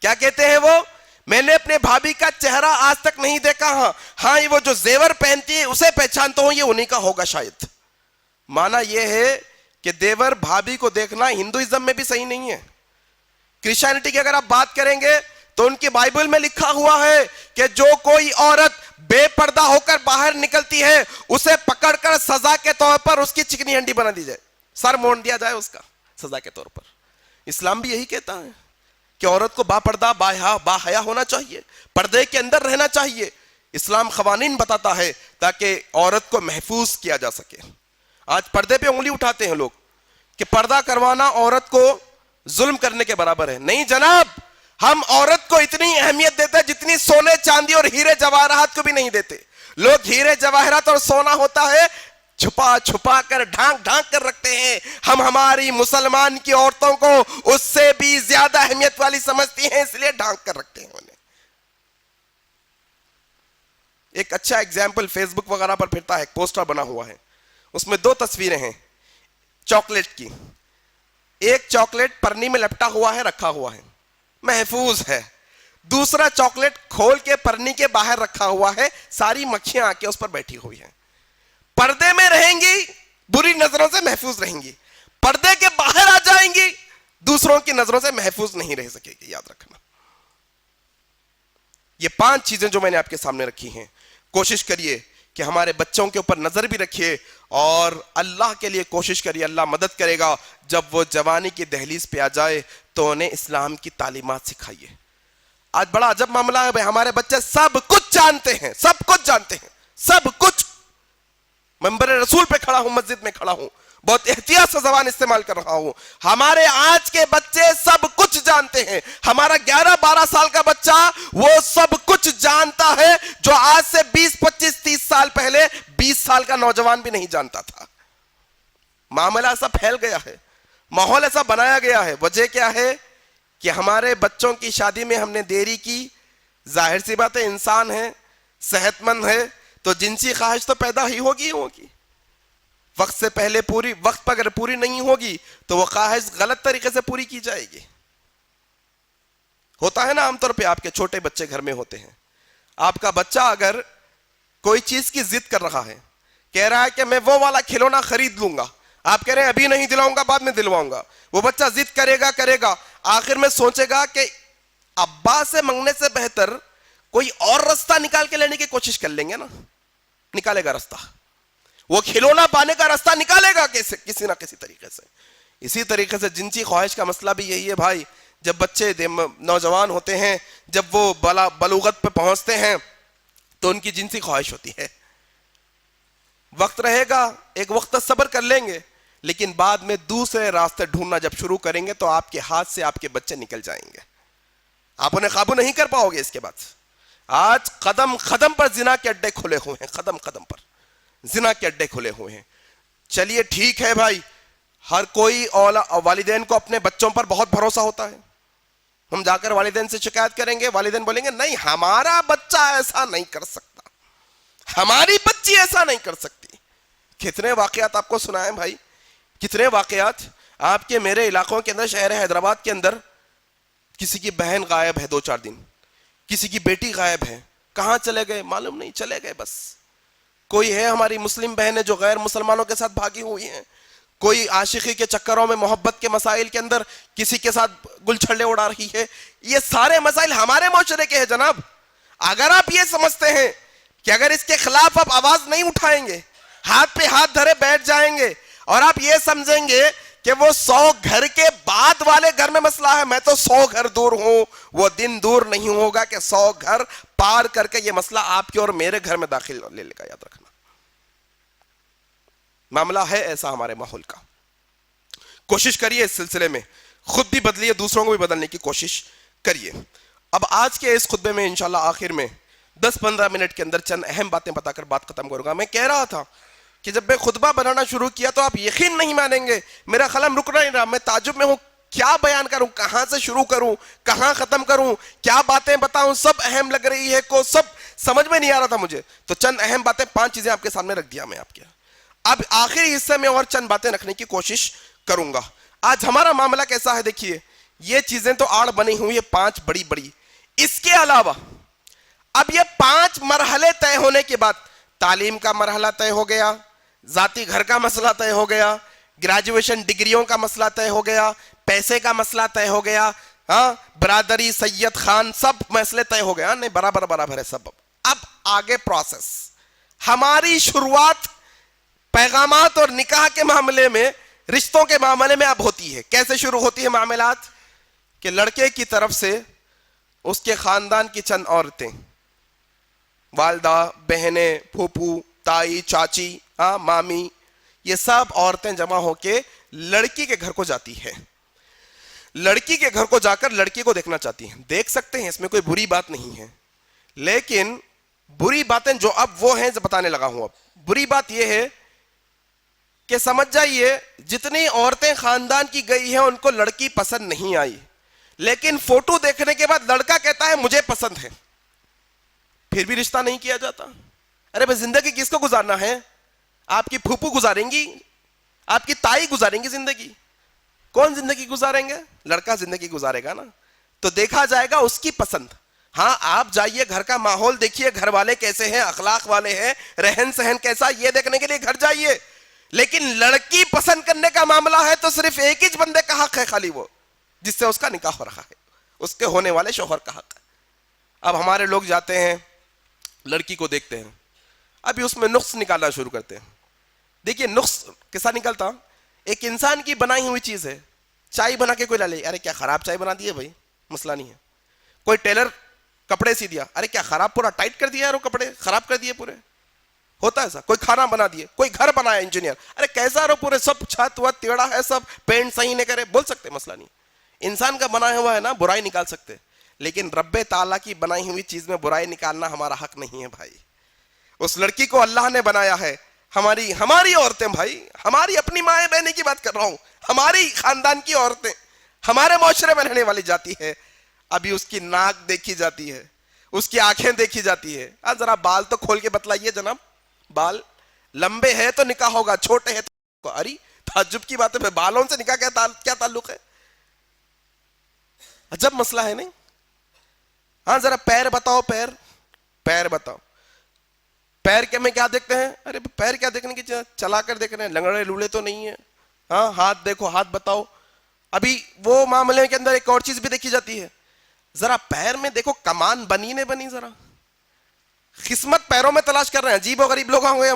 کیا کہتے ہیں وہ؟ میں نے اپنے بھابھی کا چہرہ آج تک نہیں دیکھا. ہاں یہ وہ جو زیور پہنتی ہے اسے پہچانتا ہوں, یہ انہی کا ہوگا شاید. مانا یہ ہے کہ دیور بھابھی کو دیکھنا ہندوازم میں بھی صحیح نہیں ہے. کرسچینٹی کی اگر آپ بات کریں گے تو ان کی بائبل میں لکھا ہوا ہے کہ جو کوئی عورت بے پردہ ہو کر باہر نکلتی ہے اسے پکڑ کر سزا کے طور پر اس کی چکنی ہنڈی بنا دی جائے, سر مونڈ دیا جائے اس کا سزا کے طور پر. اسلام بھی یہی کہتا ہے کہ عورت کو با پردہ با حیا ہونا چاہیے, پردے کے اندر رہنا چاہیے. اسلام قوانین بتاتا ہے تاکہ عورت کو محفوظ کیا جا سکے. آج پردے پہ انگلی اٹھاتے ہیں لوگ کہ پردہ کروانا عورت کو ظلم کرنے کے برابر ہے. نہیں جناب, ہم عورت کو اتنی اہمیت دیتے ہیں جتنی سونے چاندی اور ہیرے جواہرات کو بھی نہیں دیتے. لوگ ہیرے جواہرات اور سونا ہوتا ہے چھپا چھپا کر ڈھانک ڈھانک کر رکھتے ہیں. ہم ہماری مسلمان کی عورتوں کو اس سے بھی زیادہ اہمیت والی سمجھتی ہیں, اس لیے ڈھانک کر رکھتے ہیں انہیں. ایک اچھا ایگزامپل فیس بک وغیرہ پر پھرتا ہے, ایک پوسٹر بنا ہوا ہے, اس میں 2 تصویریں ہیں چاکلیٹ کی. ایک چاکلیٹ پرنی میں لپٹا ہوا ہے, رکھا ہوا ہے, محفوظ ہے. دوسرا چاکلیٹ کھول کے پرنی کے باہر رکھا ہوا ہے, ساری مکھیاں آ کے اس پر بیٹھی ہوئی ہیں. پردے میں رہیں گی بری نظروں سے محفوظ رہیں گی, پردے کے باہر آ جائیں گی دوسروں کی نظروں سے محفوظ نہیں رہ سکے گی. یاد رکھنا. یہ 5 چیزیں جو میں نے آپ کے سامنے رکھی ہیں, کوشش کریے کہ ہمارے بچوں کے اوپر نظر بھی رکھیے اور اللہ کے لیے کوشش کریے, اللہ مدد کرے گا. جب وہ جوانی کی دہلیز پہ آ جائے تو انہیں اسلام کی تعلیمات سکھائیے. آج بڑا عجب معاملہ ہے بھائی, ہمارے بچے سب کچھ جانتے ہیں, سب کچھ جانتے ہیں, سب کچھ. منبر رسول پہ کھڑا ہوں, مسجد میں کھڑا ہوں, بہت احتیاط سے زبان استعمال کر رہا ہوں. ہمارے آج کے بچے سب کچھ جانتے ہیں. ہمارا 11-12 سال کا بچہ وہ سب کچھ جانتا ہے جو آج سے 20-25-30 سال پہلے 20 سال کا نوجوان بھی نہیں جانتا تھا. معاملہ ایسا پھیل گیا ہے, ماحول ایسا بنایا گیا ہے. وجہ کیا ہے کہ ہمارے بچوں کی شادی میں ہم نے دیری کی. ظاہر سی بات ہے, انسان ہے, صحت مند ہے, تو جنسی خواہش تو پیدا ہی ہوگی. وقت سے پہلے پوری, وقت پر اگر پوری نہیں ہوگی تو وہ خواہش غلط طریقے سے پوری کی جائے گی. ہوتا ہے نا عام طور پہ آپ کے چھوٹے بچے گھر میں ہوتے ہیں, آپ کا بچہ اگر کوئی چیز کی ضد کر رہا ہے, کہہ رہا ہے کہ میں وہ والا کھلونا خرید لوں گا, آپ کہہ رہے ہیں ابھی نہیں دلاؤں گا, بعد میں دلواؤں گا. وہ بچہ ضد کرے گا, آخر میں سوچے گا کہ ابا سے منگنے سے بہتر کوئی اور راستہ نکال کے لینے کی کوشش کر لیں گے نا. نکالے گا راستہ, وہ کھلونا پانے کا راستہ نکالے گا کسی نہ کسی طریقے سے. اسی طریقے سے جنسی خواہش کا مسئلہ بھی یہی ہے بھائی. جب بچے نوجوان ہوتے ہیں, جب وہ بلوغت پہ پہنچتے ہیں تو ان کی جنسی خواہش ہوتی ہے. وقت رہے گا, ایک وقت صبر کر لیں گے, لیکن بعد میں دوسرے راستے ڈھونڈنا جب شروع کریں گے تو آپ کے ہاتھ سے آپ کے بچے نکل جائیں گے, آپ انہیں قابو نہیں کر پاؤ گے. اس کے بعد آج قدم قدم پر زنا کے اڈے کھلے ہوئے ہیں, قدم قدم پر زنا کے اڈے کھلے ہوئے ہیں. چلیے ٹھیک ہے بھائی, ہر کوئی والدین کو اپنے بچوں پر بہت بھروسہ ہوتا ہے. ہم جا کر والدین سے شکایت کریں گے, والدین بولیں گے نہیں ہمارا بچہ ایسا نہیں کر سکتا, ہماری بچی ایسا نہیں کر سکتی. کتنے واقعات آپ کو سنائیں بھائی, کتنے واقعات. آپ کے میرے علاقوں کے اندر, شہر حیدرآباد کے اندر کسی کی بہن غائب ہے 2-4 دن, کسی کی بیٹی غائب ہے, کہاں چلے گئے معلوم نہیں, چلے گئے بس. کوئی ہے ہماری مسلم بہنیں جو غیر مسلمانوں کے ساتھ بھاگی ہوئی ہیں, کوئی عاشقی کے چکروں میں محبت کے مسائل کے اندر کسی کے ساتھ گل چھڑے اڑا رہی ہے. یہ سارے مسائل ہمارے معاشرے کے ہیں جناب. اگر آپ یہ سمجھتے ہیں کہ اگر اس کے خلاف آپ آواز نہیں اٹھائیں گے, ہاتھ پہ ہاتھ دھرے بیٹھ جائیں گے, اور آپ یہ سمجھیں گے کہ وہ 100 گھر کے بعد والے گھر میں مسئلہ ہے, میں تو 100 گھر دور ہوں, وہ دن دور نہیں ہوگا کہ 100 گھر پار کر کے یہ مسئلہ آپ کے اور میرے گھر میں داخل لے لے گا. یاد رکھنا معاملہ ہے ایسا ہمارے ماحول کا. کوشش کریے اس سلسلے میں, خود بھی بدلیے, دوسروں کو بھی بدلنے کی کوشش کریے. اب آج کے اس خطبے میں انشاءاللہ آخر میں 10-15 منٹ کے اندر چند اہم باتیں بتا کر بات ختم کروں گا. میں کہہ رہا تھا کہ جب میں خطبہ بنانا شروع کیا تو آپ یقین نہیں مانیں گے, میرا قلم رک نہیں رہا, میں تعجب میں ہوں, کیا بیان کروں, کہاں سے شروع کروں, کہاں ختم کروں, کیا باتیں بتاؤں, سب اہم لگ رہی ہے کو, سب سمجھ میں نہیں آ رہا تھا مجھے. تو چند اہم باتیں, 5 چیزیں آپ کے سامنے رکھ دیا میں آپ کے. اب آخری حصے میں اور چند باتیں رکھنے کی کوشش کروں گا. آج ہمارا معاملہ کیسا ہے دیکھیے, یہ چیزیں تو آڑ بنی ہوئی ہے 5 بڑی بڑی, اس کے علاوہ اب یہ 5 مرحلے طے ہونے کے بعد, تعلیم کا مرحلہ طے ہو گیا, ذاتی گھر کا مسئلہ طے ہو گیا, گریجویشن ڈگریوں کا مسئلہ طے ہو گیا, پیسے کا مسئلہ طے ہو گیا, ہاں برادری سید خان سب مسئلے طے ہو گیا, نہیں برابر برابر ہے سب. اب آگے پروسیس, ہماری شروعات پیغامات اور نکاح کے معاملے میں, رشتوں کے معاملے میں اب ہوتی ہے. کیسے شروع ہوتی ہے معاملات, کہ لڑکے کی طرف سے اس کے خاندان کی چند عورتیں, والدہ, بہنیں, پھوپھو, تائی, چاچی, مامی, یہ سب عورتیں جمع ہو کے لڑکی کے گھر کو جاتی ہے. لڑکی کے گھر کو جا کر لڑکی کو دیکھنا چاہتی ہیں. دیکھ سکتے ہیں, اس میں کوئی بری بات نہیں ہے, لیکن بری باتیں جو اب وہ ہیں بتانے لگا ہوں. اب بری بات یہ ہے کہ سمجھ جائیے جتنی عورتیں خاندان کی گئی ہیں ان کو لڑکی پسند نہیں آئی, لیکن فوٹو دیکھنے کے بعد لڑکا کہتا ہے مجھے پسند ہے, پھر بھی رشتہ نہیں کیا جاتا. ارے بھائی زندگی کس کو گزارنا ہے, آپ کی پھوپھو گزاریں گی, آپ کی تائی گزاریں گی زندگی, کون زندگی گزاریں گے, لڑکا زندگی گزارے گا نا. تو دیکھا جائے گا اس کی پسند. ہاں آپ جائیے گھر کا ماحول دیکھیے, گھر والے کیسے ہیں, اخلاق والے ہیں, رہن سہن کیسا, یہ دیکھنے کے لیے گھر جائیے. لیکن لڑکی پسند کرنے کا معاملہ ہے تو صرف ایک ہی بندے کا حق ہے, خالی وہ جس سے اس کا نکاح ہو رہا ہے, اس کے ہونے والے شوہر کا حق ہے. اب ہمارے لوگ جاتے ہیں لڑکی کو دیکھتے ہیں, ابھی اس میں نقص نکالنا شروع کرتے ہیں. دیکھیے نقص کیسا نکلتا, ایک انسان کی بنائی ہوئی چیز ہے, چائے بنا کے کوئی لا لے, ارے کیا خراب چائے بنا دی ہے بھائی, مسئلہ نہیں ہے. کوئی ٹیلر کپڑے سی دیا, ارے کیا خراب, پورا ٹائٹ کر دیا ہے, وہ کپڑے خراب کر دیے پورے, ہوتا ہے ایسا. کوئی کھانا بنا دیے, کوئی گھر بنایا انجینئر, ارے کیسا رو پورے سب چھت وت ٹیڑھا ہے, سب پینٹ صحیح نہیں کرے, بول سکتے مسئلہ نہیں. انسان کا بنایا ہوا ہے نا, برائی نکال سکتے, لیکن رب تعالیٰ کی بنائی ہوئی چیز میں برائی نکالنا ہمارا حق نہیں ہے بھائی. اس لڑکی کو اللہ نے بنایا ہے, ہماری عورتیں بھائی, ہماری اپنی مائیں بہنیں کی بات کر رہا ہوں, ہماری خاندان کی عورتیں, ہمارے معاشرے میں رہنے والی جاتی ہے. ابھی اس کی ناک دیکھی جاتی ہے, اس کی آنکھیں دیکھی جاتی ہے. ذرا بال تو کھول کے بتلائیے جناب, بال لمبے ہے تو نکاح ہوگا, چھوٹے ہے تو, ارے تعجب کی بات ہے, بالوں سے نکاح کیا تعلق ہے, عجب مسئلہ ہے نہیں. ہاں ذرا پیر بتاؤ, پیر بتاؤ, پیر کے میں کیا دیکھتے ہیں, ارے پیر کیا دیکھنے کی, چلا کر دیکھ رہے ہیں, لنگڑے لولے تو نہیں ہے. ہاں ہاتھ دیکھو, ہاتھ بتاؤ. ابھی وہ معاملے کے اندر ایک اور چیز بھی دیکھی جاتی ہے, ذرا پیر میں دیکھو کمان بنی نہیں بنی, ذرا قسمت پیروں میں تلاش کر رہے ہیں. عجیب و غریب لوگ ہوں گے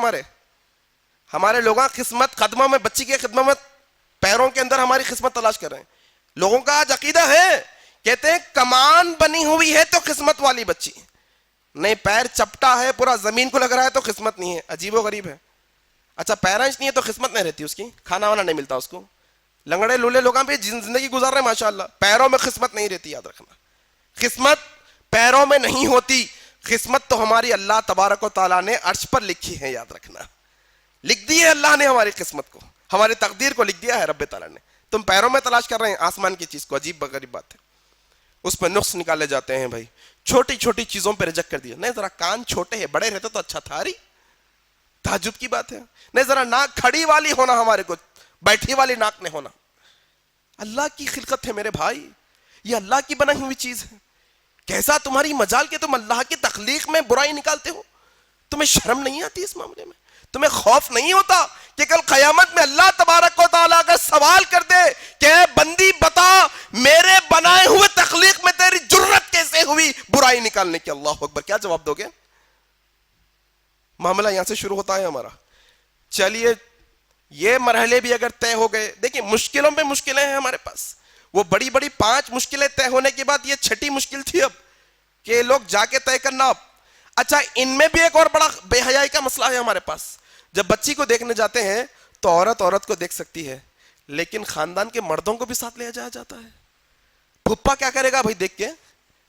ہمارے لوگ, قسمت قدموں میں, بچی کے خدمت میں, پیروں کے اندر ہماری قسمت تلاش کر رہے ہیں. لوگوں کا آج عقیدہ ہے, کہتے ہیں کمان بنی ہوئی ہے تو قسمت والی بچی, نہیں پیر چپٹا ہے پورا زمین کو لگ رہا ہے تو قسمت نہیں ہے. عجیب و غریب ہے. اچھا پیرنچ نہیں ہے تو قسمت نہیں رہتی اس کی, کھانا وانا نہیں ملتا اس کو. لنگڑے لولے لوگوں پہ زندگی گزار رہے ہیں ماشاءاللہ, پیروں میں قسمت نہیں رہتی. یاد رکھنا, قسمت پیروں میں نہیں ہوتی, قسمت تو ہماری اللہ تبارک و تعالیٰ نے عرش پر لکھی ہے. یاد رکھنا, لکھ دی ہے اللہ نے ہماری قسمت کو, ہماری تقدیر کو لکھ دیا ہے رب تعالیٰ نے. تم پیروں میں تلاش کر رہے ہیں آسمان کی چیز کو, عجیب غریب بات ہے. اس پہ نقص نکالے جاتے ہیں بھائی, چھوٹی چھوٹی چیزوں پہ ریجیکٹ کر دیا. نہیں ذرا کان چھوٹے ہیں, بڑے رہتے تو اچھا تھا, ری تعجب کی بات ہے. نہیں ذرا ناک کھڑی والی ہونا, ہمارے کو بیٹھی والی ناک نہیں ہونا. اللہ کی خلقت ہے میرے بھائی, یہ اللہ کی بنائی ہوئی چیز ہے. کیسا تمہاری مجال کہ تم اللہ کی تخلیق میں برائی نکالتے ہو, تمہیں شرم نہیں آتی اس معاملے میں, تمہیں خوف نہیں ہوتا کہ کل قیامت میں اللہ تبارک و تعالیٰ اگر سوال کر دے کہ اے بندی بتا میرے بنائے ہوئے تخلیق میں تیری جرت کیسے ہوئی برائی نکالنے کی, اللہ اکبر, کیا جواب دو گے؟ معاملہ یہاں سے شروع ہوتا ہے ہمارا. چلیے یہ مرحلے بھی اگر طے ہو گئے, دیکھیں مشکلوں پہ مشکلیں ہیں ہمارے پاس. وہ بڑی بڑی 5 مشکلیں طے ہونے کے بعد یہ 6ٹھی مشکل تھی اب, کہ لوگ جا کے طے کرنا. اب اچھا ان میں بھی ایک اور بڑا بے حیائی کا مسئلہ ہے ہمارے پاس. جب بچی کو دیکھنے جاتے ہیں تو عورت کو دیکھ سکتی ہے, لیکن خاندان کے مردوں کو بھی ساتھ لے جایا جاتا ہے. پھپھا کیا کرے گا بھائی دیکھ کے,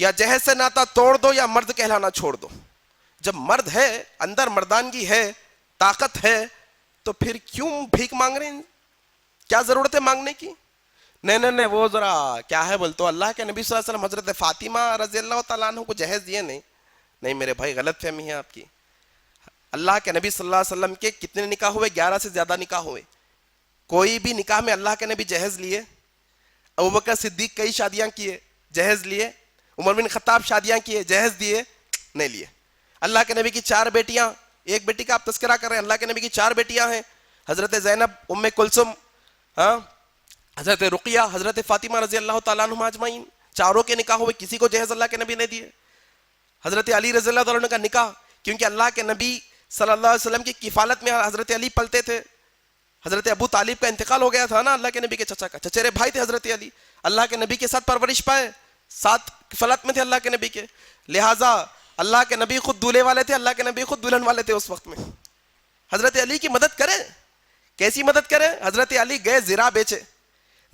یا جہیز سے ناتا توڑ دو یا مرد کہلانا چھوڑ دو. جب مرد ہے, اندر مردانگی ہے, طاقت ہے, تو پھر کیوں بھیک مانگ رہے ہیں؟ کیا ضرورت ہے مانگنے کی؟ نہیں وہ ذرا کیا ہے بولتے, اللہ کے نبی صلی اللہ علیہ وسلم حضرت فاطمہ رضی اللہ تعالیٰ عنہ کو جہیز دیے. نہیں میرے بھائی, غلط فہمی ہے آپ کی. اللہ کے نبی صلی اللہ علیہ وسلم کے کتنے نکاح ہوئے؟ 11 سے زیادہ نکاح ہوئے. کوئی بھی نکاح میں اللہ کے نبی جہیز لیے؟ ابوبکر صدیق کئی شادیاں کیے, جہیز لیے. عمر بن خطاب شادیاں کیے, جہیز دیے؟ نہیں لیے. اللہ کے نبی کی 4 بیٹیاں, ایک بیٹی کا آپ تذکرہ کر رہے ہیں, اللہ کے نبی کی 4 بیٹیاں ہیں, حضرت زینب, ام کلثوم, حضرت رقیہ, حضرت فاطمہ رضی اللہ تعالیٰ عنہم اجمعین. چاروں کے نکاح ہوئے, کسی کو جہیز اللہ کے نبی نے دیے. حضرت علی رضی اللہ تعالیٰ عنہ کا نکاح, کیونکہ اللہ کے نبی صلی اللہ علیہ وسلم کی کفالت میں حضرت علی پلتے تھے. حضرت ابو طالب کا انتقال ہو گیا تھا نا, اللہ کے نبی کے چچا کا, چچیرے بھائی تھے حضرت علی, اللہ کے نبی کے ساتھ پرورش پائے, ساتھ کفالت میں تھے اللہ کے نبی کے. لہٰذا اللہ کے نبی خود دولہے والے تھے, اللہ کے نبی خود دلہن والے تھے اس وقت میں. حضرت علی کی مدد کریں, کیسی مدد کریں؟ حضرت علی گئے زرا بیچے,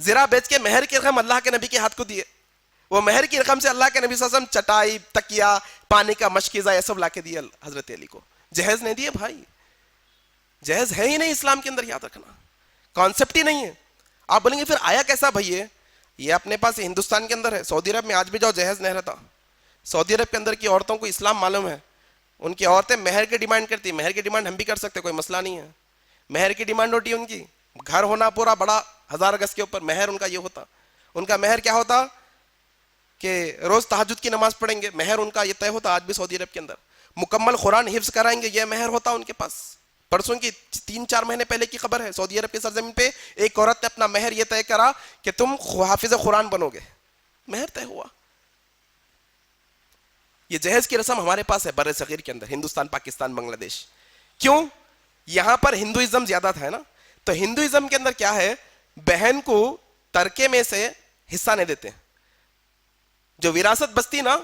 زرا بیچ کے مہر کی رقم اللہ کے نبی کے ہاتھ کو دیے. وہ مہر کی رقم سے اللہ کے نبی صلی اللہ علیہ وسلم چٹائی, تکیا, پانی کا مشکیزہ یہ سب لا کے دیے حضرت علی کو. جہیز نہیں دیے بھائی, جہیز ہے ہی نہیں اسلام کے اندر, یاد رکھنا, کانسیپٹ ہی نہیں ہے. آپ بولیں گے پھر آیا کیسا بھائی؟ یہ اپنے پاس ہندوستان کے اندر ہے, سعودی عرب میں آج بھی جاؤ جہیز نہیں رہتا. سعودی عرب کے اندر کی عورتوں کو اسلام معلوم ہے, ان کی عورتیں مہر کی ڈیمانڈ کرتی. مہر کی ڈیمانڈ ہم بھی کر سکتے, کوئی مسئلہ نہیں ہے. مہر کی ڈیمانڈ ہوتی ہے ان کی, گھر ہونا پورا بڑا 1000 گز کے اوپر, مہر ان کا یہ ہوتا. ان کا مہر کیا ہوتا کہ روز تہجد کی نماز پڑھیں گے, مہر ان کا یہ طے ہوتا. آج بھی سعودی عرب کے اندر مکمل قرآن حفظ کرائیں گے, یہ مہر ہوتا ان کے پاس. پرسوں کی 3-4 مہینے پہلے کی خبر ہے, سعودی عرب کی سرزمین پہ ایک عورت نے اپنا مہر یہ طے کرا کہ تم حافظ قرآن بنو گے, مہر طے ہوا. یہ جہیز کی رسم ہمارے پاس ہے بر صغیر کے اندر, ہندوستان, پاکستان, بنگلہ دیش. کیوں؟ یہاں پر ہندوازم زیادہ تھا نا, تو ہندوازم کے اندر کیا ہے, بہن کو ترکے میں سے حصہ نہیں دیتے. جو وراثت بستی نا,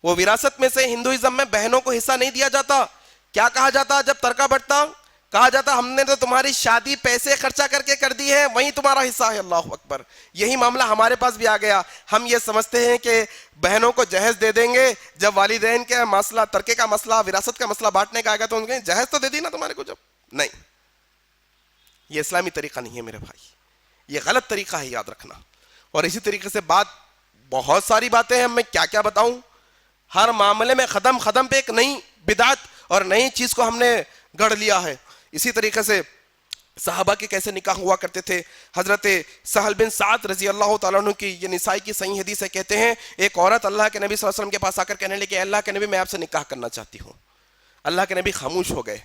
وہ وراثت میں سے ہندوازم میں بہنوں کو حصہ نہیں دیا جاتا. کیا کہا جاتا جب ترکہ بٹتا؟ کہا جاتا ہم نے تو تمہاری شادی پیسے خرچہ کر کے کر دی ہے, وہیں تمہارا حصہ ہے. اللہ اکبر. یہی معاملہ ہمارے پاس بھی آ گیا. ہم یہ سمجھتے ہیں کہ بہنوں کو جہیز دے دیں گے, جب والدین کا مسئلہ, ترکے کا مسئلہ, وراثت کا مسئلہ بانٹنے کا آئے گا تو ان کو جہیز تو دے دی نا تمہارے کو. جب نہیں, یہ اسلامی طریقہ نہیں ہے میرے بھائی, یہ غلط طریقہ ہے, یاد رکھنا. اور اسی طریقے سے بہت ساری باتیں ہیں, میں کیا کیا بتاؤں. ہر معاملے میں قدم پہ ایک نئی بدعت اور نئی چیز کو ہم نے گڑھ لیا ہے. اسی طریقے سے صحابہ کے کیسے نکاح ہوا کرتے تھے. حضرت سہل بن سعد رضی اللہ تعالیٰ عنہ کی, یہ نسائی کی صحیح حدیث ہے, کہتے ہیں ایک عورت اللہ کے نبی صلی اللہ علیہ وسلم کے پاس آ کر کہنے لگی, اللہ کے نبی میں آپ سے نکاح کرنا چاہتی ہوں. اللہ کے نبی خاموش ہو گئے.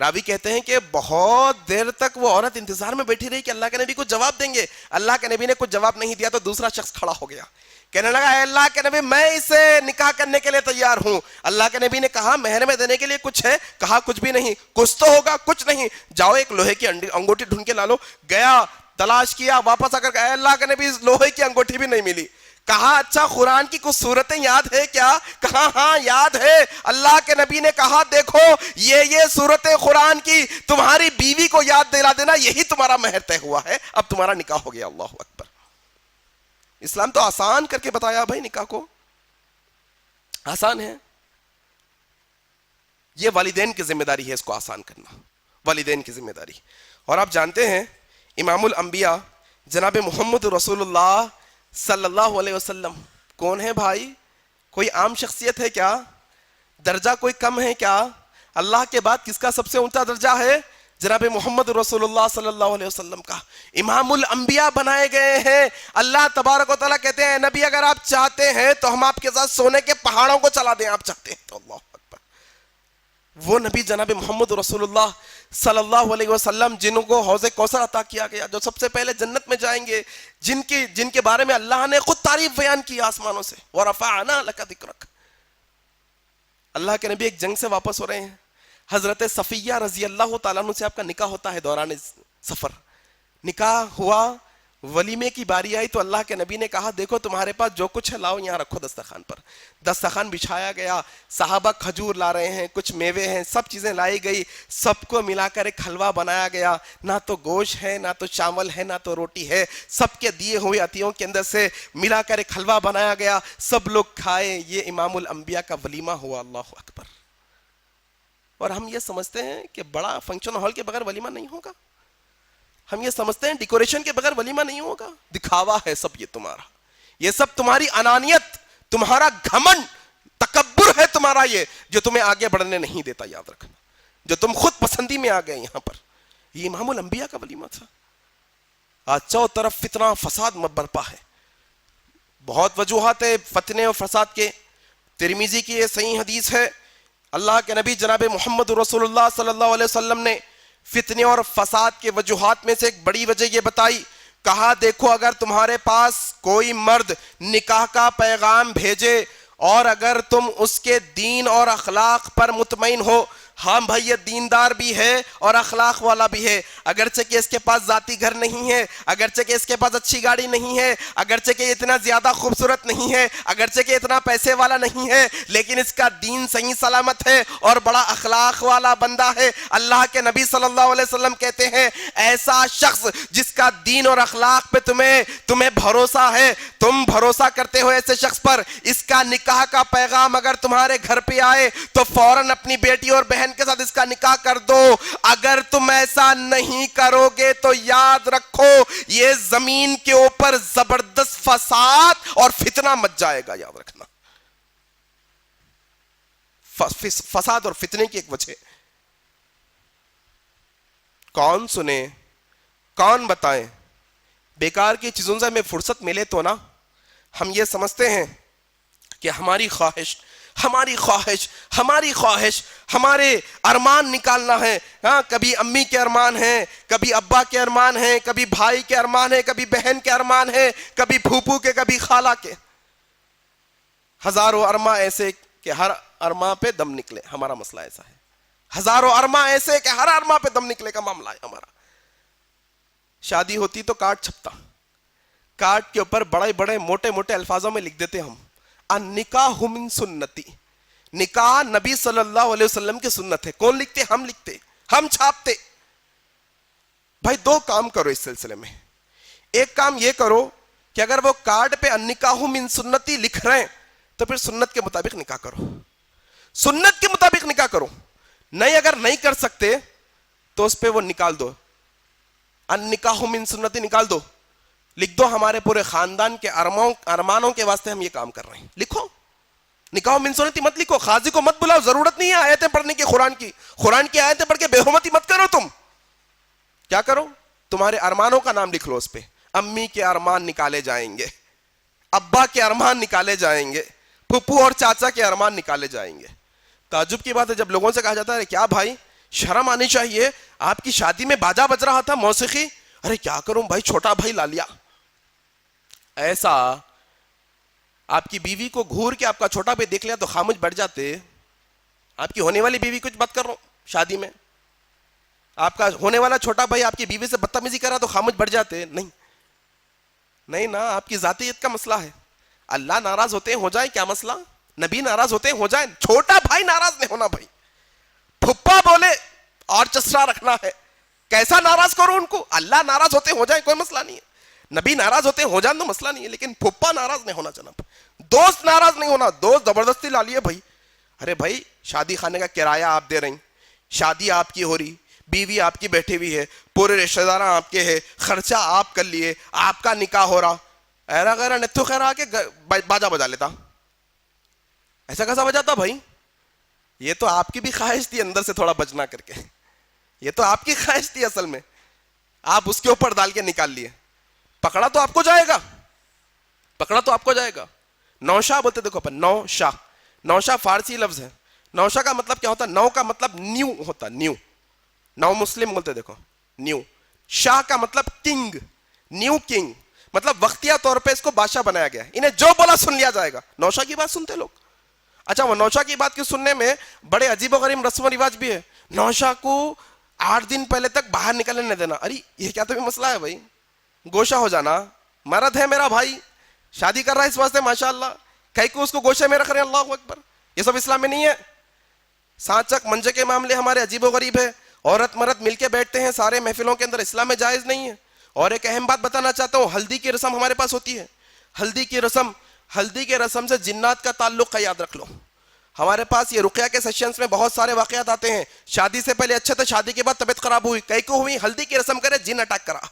راوی کہتے ہیں کہ بہت دیر تک وہ عورت انتظار میں بیٹھی رہی کہ اللہ کے نبی کو جواب دیں گے. اللہ کے نبی نے کچھ جواب نہیں دیا تو دوسرا شخص کھڑا ہو گیا, کہنے لگا اے اللہ کے نبی میں اسے نکاح کرنے کے لیے تیار ہوں. اللہ کے نبی نے کہا مہر میں دینے کے لیے کچھ ہے؟ کہا کچھ بھی نہیں. کچھ تو ہوگا, کچھ نہیں. جاؤ ایک لوہے کی انگوٹھی ڈھونڈ کے لا لو. گیا, تلاش کیا, واپس آ کر کہا اے اللہ کے نبی لوہے کی انگوٹھی بھی نہیں ملی. کہا اچھا قرآن کی کچھ صورتیں یاد ہے کیا؟ کہا ہاں یاد ہے. اللہ کے نبی نے کہا دیکھو یہ صورتیں قرآن کی تمہاری بیوی کو یاد دلا دینا, یہی تمہارا مہر طے ہوا ہے, اب تمہارا نکاح ہو گیا. اللہ اکبر. اسلام تو آسان کر کے بتایا بھائی, نکاح کو آسان ہے. یہ والدین کی ذمہ داری ہے اس کو آسان کرنا, والدین کی ذمہ داری. اور آپ جانتے ہیں امام الانبیاء جناب محمد رسول اللہ صلی اللہ علیہ وسلم کون ہے بھائی؟ کوئی عام شخصیت ہے کیا؟ درجہ کوئی کم ہے کیا؟ اللہ کے بعد کس کا سب سے اونچا درجہ ہے؟ جناب محمد رسول اللہ صلی اللہ علیہ وسلم کا. امام الانبیاء بنائے گئے ہیں. اللہ تبارک و تعالیٰ کہتے ہیں نبی اگر آپ چاہتے ہیں تو ہم آپ کے ساتھ سونے کے پہاڑوں کو چلا دیں, آپ چاہتے ہیں تو. اللہ اکبر. وہ نبی جناب محمد رسول اللہ صلی اللہ علیہ وسلم جنہوں کو حوض کوثر عطا کیا گیا, جو سب سے پہلے جنت میں جائیں گے, جن کے بارے میں اللہ نے خود تعریف بیان کی آسمانوں سے. وَرَفَعْنَا لَكَ ذِكْرَكَ. اللہ کے نبی ایک جنگ سے واپس ہو رہے ہیں, حضرت صفیہ رضی اللہ تعالیٰ عنہ سے آپ کا نکاح ہوتا ہے دوران سفر. نکاح ہوا, ولیمے کی باری آئی تو اللہ کے نبی نے کہا دیکھو تمہارے پاس جو کچھ ہے لاؤ یہاں رکھو دسترخوان پر. دسترخوان بچھایا گیا, صحابہ کھجور لا رہے ہیں, کچھ میوے ہیں, سب چیزیں لائی گئی, سب کو ملا کر ایک حلوہ بنایا گیا. نہ تو گوشت ہے, نہ تو چاول ہے, نہ تو روٹی ہے, سب کے دیے ہوئے عطیوں کے اندر سے ملا کر ایک حلوہ بنایا گیا, سب لوگ کھائے. یہ امام الانبیاء کا ولیمہ ہوا. اللہ اکبر. اور ہم یہ سمجھتے ہیں کہ بڑا فنکشن ہال کے بغیر ولیمہ نہیں ہوگا. ہم یہ سمجھتے ہیں ڈیکوریشن کے بغیر ولیمہ نہیں ہوگا. دکھاوا ہے سب یہ تمہارا, یہ سب تمہاری انانیت, تمہارا گھمنڈ, تکبر ہے تمہارا یہ, جو تمہیں آگے بڑھنے نہیں دیتا. یاد رکھنا, جو تم خود پسندی میں آ گئے یہاں پر. یہ امام الانبیاء کا ولیمہ تھا. آج چو طرف فتنہ فساد برپا ہے. بہت وجوہات ہے فتنے اور فساد کے. ترمذی کی یہ صحیح حدیث ہے, اللہ کے نبی جناب محمد رسول اللہ صلی اللہ علیہ وسلم نے فتنے اور فساد کے وجوہات میں سے ایک بڑی وجہ یہ بتائی. کہا دیکھو اگر تمہارے پاس کوئی مرد نکاح کا پیغام بھیجے اور اگر تم اس کے دین اور اخلاق پر مطمئن ہو, ہاں بھائی یہ دیندار بھی ہے اور اخلاق والا بھی ہے, اگرچہ کہ اس کے پاس ذاتی گھر نہیں ہے, اگرچہ کہ اس کے پاس اچھی گاڑی نہیں ہے, اگرچہ کہ اتنا زیادہ خوبصورت نہیں ہے, اگرچہ کہ اتنا پیسے والا نہیں ہے, لیکن اس کا دین صحیح سلامت ہے اور بڑا اخلاق والا بندہ ہے. اللہ کے نبی صلی اللہ علیہ وسلم کہتے ہیں ایسا شخص جس کا دین اور اخلاق پہ تمہیں بھروسہ ہے, تم بھروسہ کرتے ہو ایسے شخص پر, اس کا نکاح کا پیغام اگر تمہارے گھر پہ آئے تو فوراً اپنی بیٹی اور بہن کے ساتھ اس کا نکاح کر دو. اگر تم ایسا نہیں کرو گے تو یاد رکھو یہ زمین کے اوپر زبردست فساد اور فتنہ مچ جائے گا. یاد رکھنا, فساد اور فتنے کی ایک وجہ. کون سنے, کون بتائیں, بیکار کی چیزوں سے ہمیں فرصت ملے تو نا ہم یہ سمجھتے ہیں کہ ہماری خواہش ہمارے ارمان نکالنا ہے. ہاں, کبھی امی کے ارمان ہیں, کبھی ابا کے ارمان ہیں, کبھی بھائی کے ارمان ہیں, کبھی بہن کے ارمان ہیں, کبھی پھوپھو کے, کبھی خالہ کے. ہزاروں ارمان ایسے کہ ہر ارمان پہ دم نکلے. ہمارا مسئلہ ایسا ہے, ہزاروں ارمان ایسے کہ ہر ارمان پہ دم نکلے کا معاملہ ہے ہمارا. شادی ہوتی تو کارڈ چھپتا, کارڈ کے اوپر بڑے بڑے موٹے موٹے الفاظوں میں لکھ دیتے ہم النکاح من سنتی, نکاح نبی صلی اللہ علیہ وسلم کی سنت ہے. کون لکھتے؟ ہم لکھتے, ہم چھاپتے. بھائی دو کام کرو اس سلسلے میں. ایک کام یہ کرو کہ اگر وہ کارڈ پہ النکاح من سنتی لکھ رہے ہیں تو پھر سنت کے مطابق نکاح کرو, سنت کے مطابق نکاح کرو. نہیں, اگر نہیں کر سکتے تو اس پہ وہ نکال دو, النکاح من سنتی نکال دو, لکھ دو ہمارے پورے خاندان کے ارمانوں کے واسطے ہم یہ کام کر رہے ہیں. لکھو, نکاح من سنتی مت لکھو. قاضی کو مت بلاؤ, ضرورت نہیں ہے آیتیں پڑھنے کی. قرآن کی آیتیں پڑھ کے بے حرمتی مت کرو. تم کیا کرو, تمہارے ارمانوں کا نام لکھ لو اس پہ. امی کے ارمان نکالے جائیں گے, ابا کے ارمان نکالے جائیں گے, پھپھو اور چاچا کے ارمان نکالے جائیں گے. تعجب کی بات ہے جب لوگوں سے کہا جاتا ہے کیا بھائی شرم آنی چاہیے, آپ کی شادی میں باجا بج رہا تھا موسیقی, ارے کیا کروں بھائی چھوٹا بھائی لا لیا. ایسا آپ کی بیوی کو گھور کے آپ کا چھوٹا بھائی دیکھ لیا تو خاموش بیٹھ جاتے. آپ کی ہونے والی بیوی, کچھ بات کر رہا ہوں, شادی میں آپ کا ہونے والا چھوٹا بھائی آپ کی بیوی سے بدتمیزی کر رہا تو خاموش بیٹھ جاتے. نہیں نا, آپ کی ذاتیت کا مسئلہ ہے. اللہ ناراض ہوتے ہیں ہو جائے, کیا مسئلہ, نبی ناراض ہوتے ہیں ہو جائے, چھوٹا بھائی ناراض نہیں ہونا. بھائی پھپھا بولے اور چسرا رکھنا ہے, کیسا ناراض کرو ان کو, اللہ ناراض ہوتے ہو جائے کوئی مسئلہ نہیں ہے, نبی ناراض ہوتے ہو جائیں تو مسئلہ نہیں ہے, لیکن پھپھا ناراض نہیں ہونا جناب, دوست ناراض نہیں ہونا. دوست زبردستی لا لیے بھائی, ارے بھائی شادی خانے کا کرایہ آپ دے رہی, شادی آپ کی ہو رہی, بیوی آپ کی بیٹھی ہوئی ہے, پورے رشتہ دار آپ کے ہیں, خرچہ آپ کر لیے, آپ کا نکاح ہو رہا, ایرا غیرہ نتھو خیر آ کے باجا بجا لیتا. ایسا کیسا بجاتا بھائی؟ یہ تو آپ کی بھی خواہش تھی اندر سے تھوڑا بجنا کر کے, یہ تو آپ کی خواہش تھی اصل میں, آپ اس کے اوپر ڈال کے نکال لیے. پکڑا تو آپ کو جائے گا, پکڑا تو آپ کو جائے گا. نوشا بولتے دیکھو اپن, نوشا, نوشا فارسی لفظ ہے. نوشا کا مطلب کیا ہوتا ہے؟ نو کا مطلب نیو ہوتا, نیو, نو مسلم بولتے دیکھو, نیو. شاہ کا مطلب کنگ, نیو کنگ, مطلب وقتیہ طور پہ اس کو بادشاہ بنایا گیا, انہیں جو بولا سن لیا جائے گا. نوشا کی بات سنتے لوگ. اچھا, وہ نوشا کی بات کی سننے میں بڑے عجیب و غریب رسم و رواج بھی ہے. نوشا کو 8 دن پہلے تک باہر نکلنے نہیں دینا. ارے یہ کیا تو مسئلہ ہے بھائی, گوشہ ہو جانا، مرد ہے میرا بھائی، شادی کر رہا ہے اس واسطے ماشاءاللہ، کہیں کو اس کو گوشے میں رکھ رہے ہیں، اللہ اکبر، یہ سب اسلام میں نہیں ہے۔ سانچک منجے کے معاملے ہمارے عجیب و غریب ہے، عورت مرد مل کے بیٹھتے ہیں سارے محفلوں کے اندر، اسلام میں جائز نہیں ہے۔ اور ایک اہم بات بتانا چاہتا ہوں، ہلدی کی رسم ہمارے پاس ہوتی ہے، ہلدی کی رسم سے جنات کا تعلق ہے، یاد رکھ لو۔ ہمارے پاس یہ رقیہ کے سیشنز میں بہت سارے واقعات آتے ہیں، شادی سے پہلے اچھے تھے، شادی کے بعد طبیعت خراب ہوئی، کئی کو ہوئی، ہلدی کی رسم کرے، جن اٹیک کرا،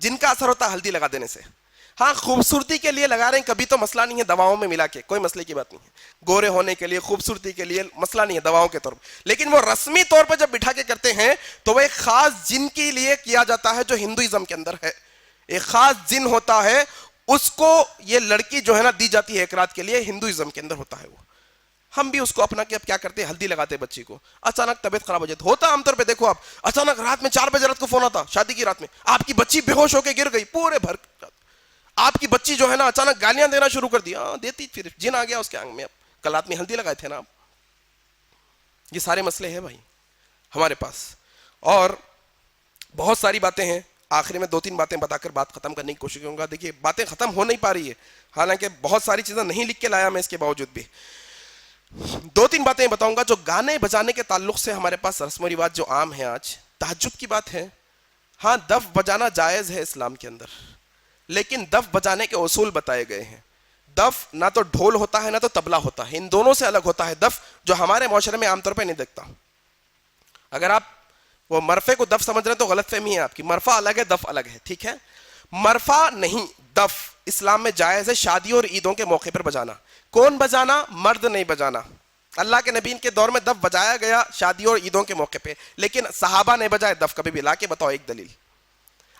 جن کا اثر ہوتا ہے ہلدی لگا دینے سے۔ ہاں خوبصورتی کے لیے لگا رہے ہیں، کبھی تو مسئلہ نہیں ہے، دواؤں میں ملا کے کوئی مسئلے کی بات نہیں ہے، گورے ہونے کے لیے، خوبصورتی کے لیے مسئلہ نہیں ہے دواؤں کے طور پر، لیکن وہ رسمی طور پر جب بٹھا کے کرتے ہیں تو وہ ایک خاص جن کے لیے کیا جاتا ہے جو ہندوازم کے اندر ہے، ایک خاص جن ہوتا ہے، اس کو یہ لڑکی جو ہے نا دی جاتی ہے ایک رات کے لیے، ہندوازم کے اندر ہوتا ہے وہ۔ ہم بھی اس کو اپنا کے اب کیا کرتے ہیں، ہلدی لگاتے ہیں بچی کو، اچانک طبیعت خراب ہو جاتی، ہوتا عام طور پہ دیکھو آپ، اچانک رات میں 4 بجے رات کو فون آتا، شادی کی رات میں آپ کی بچی بے ہوش ہو کے گر گئی، پورے بھر آپ کی بچی جو ہے نا اچانک گالیاں دینا شروع کر دیا، دیتی، پھر جن آ گیا اس کے آنگ میں، اب کل رات میں ہلدی لگائے تھے نا آپ۔ یہ سارے مسئلے ہیں بھائی ہمارے پاس، اور بہت ساری باتیں ہیں، آخری میں 2-3 باتیں بتا کر بات ختم کرنے کی کوشش کروں گا۔ دیکھیے باتیں ختم ہو نہیں پا رہی ہے، حالانکہ بہت ساری چیزیں نہیں لکھ کے لایا میں، اس کے باوجود بھی 2-3 باتیں بتاؤں گا جو گانے بجانے کے تعلق سے ہمارے پاس رسم و رواج جو عام ہیں آج۔ تہجد کی بات ہے، ہاں دف بجانا جائز ہے اسلام کے اندر، لیکن دف بجانے کے اصول بتائے گئے ہیں۔ دف نہ تو ڈھول ہوتا ہے نہ تو طبلہ ہوتا ہے، ان دونوں سے الگ ہوتا ہے دف، جو ہمارے معاشرے میں عام طور پہ نہیں دیکھتا۔ اگر آپ وہ مرفے کو دف سمجھ رہے ہیں تو غلط فہمی ہے آپ کی، مرفع الگ ہے دف الگ ہے، ٹھیک ہے؟ مرفع نہیں، دف اسلام میں جائز ہے شادی اور عیدوں کے موقع پر بجانا۔ کون بجانا؟ مرد نہیں بجانا۔ اللہ کے نبی کے دور میں دف بجایا گیا شادی اور عیدوں کے موقع پہ، لیکن صحابہ نے بجائے دف کبھی بھی، لا کے بتاؤ ایک دلیل۔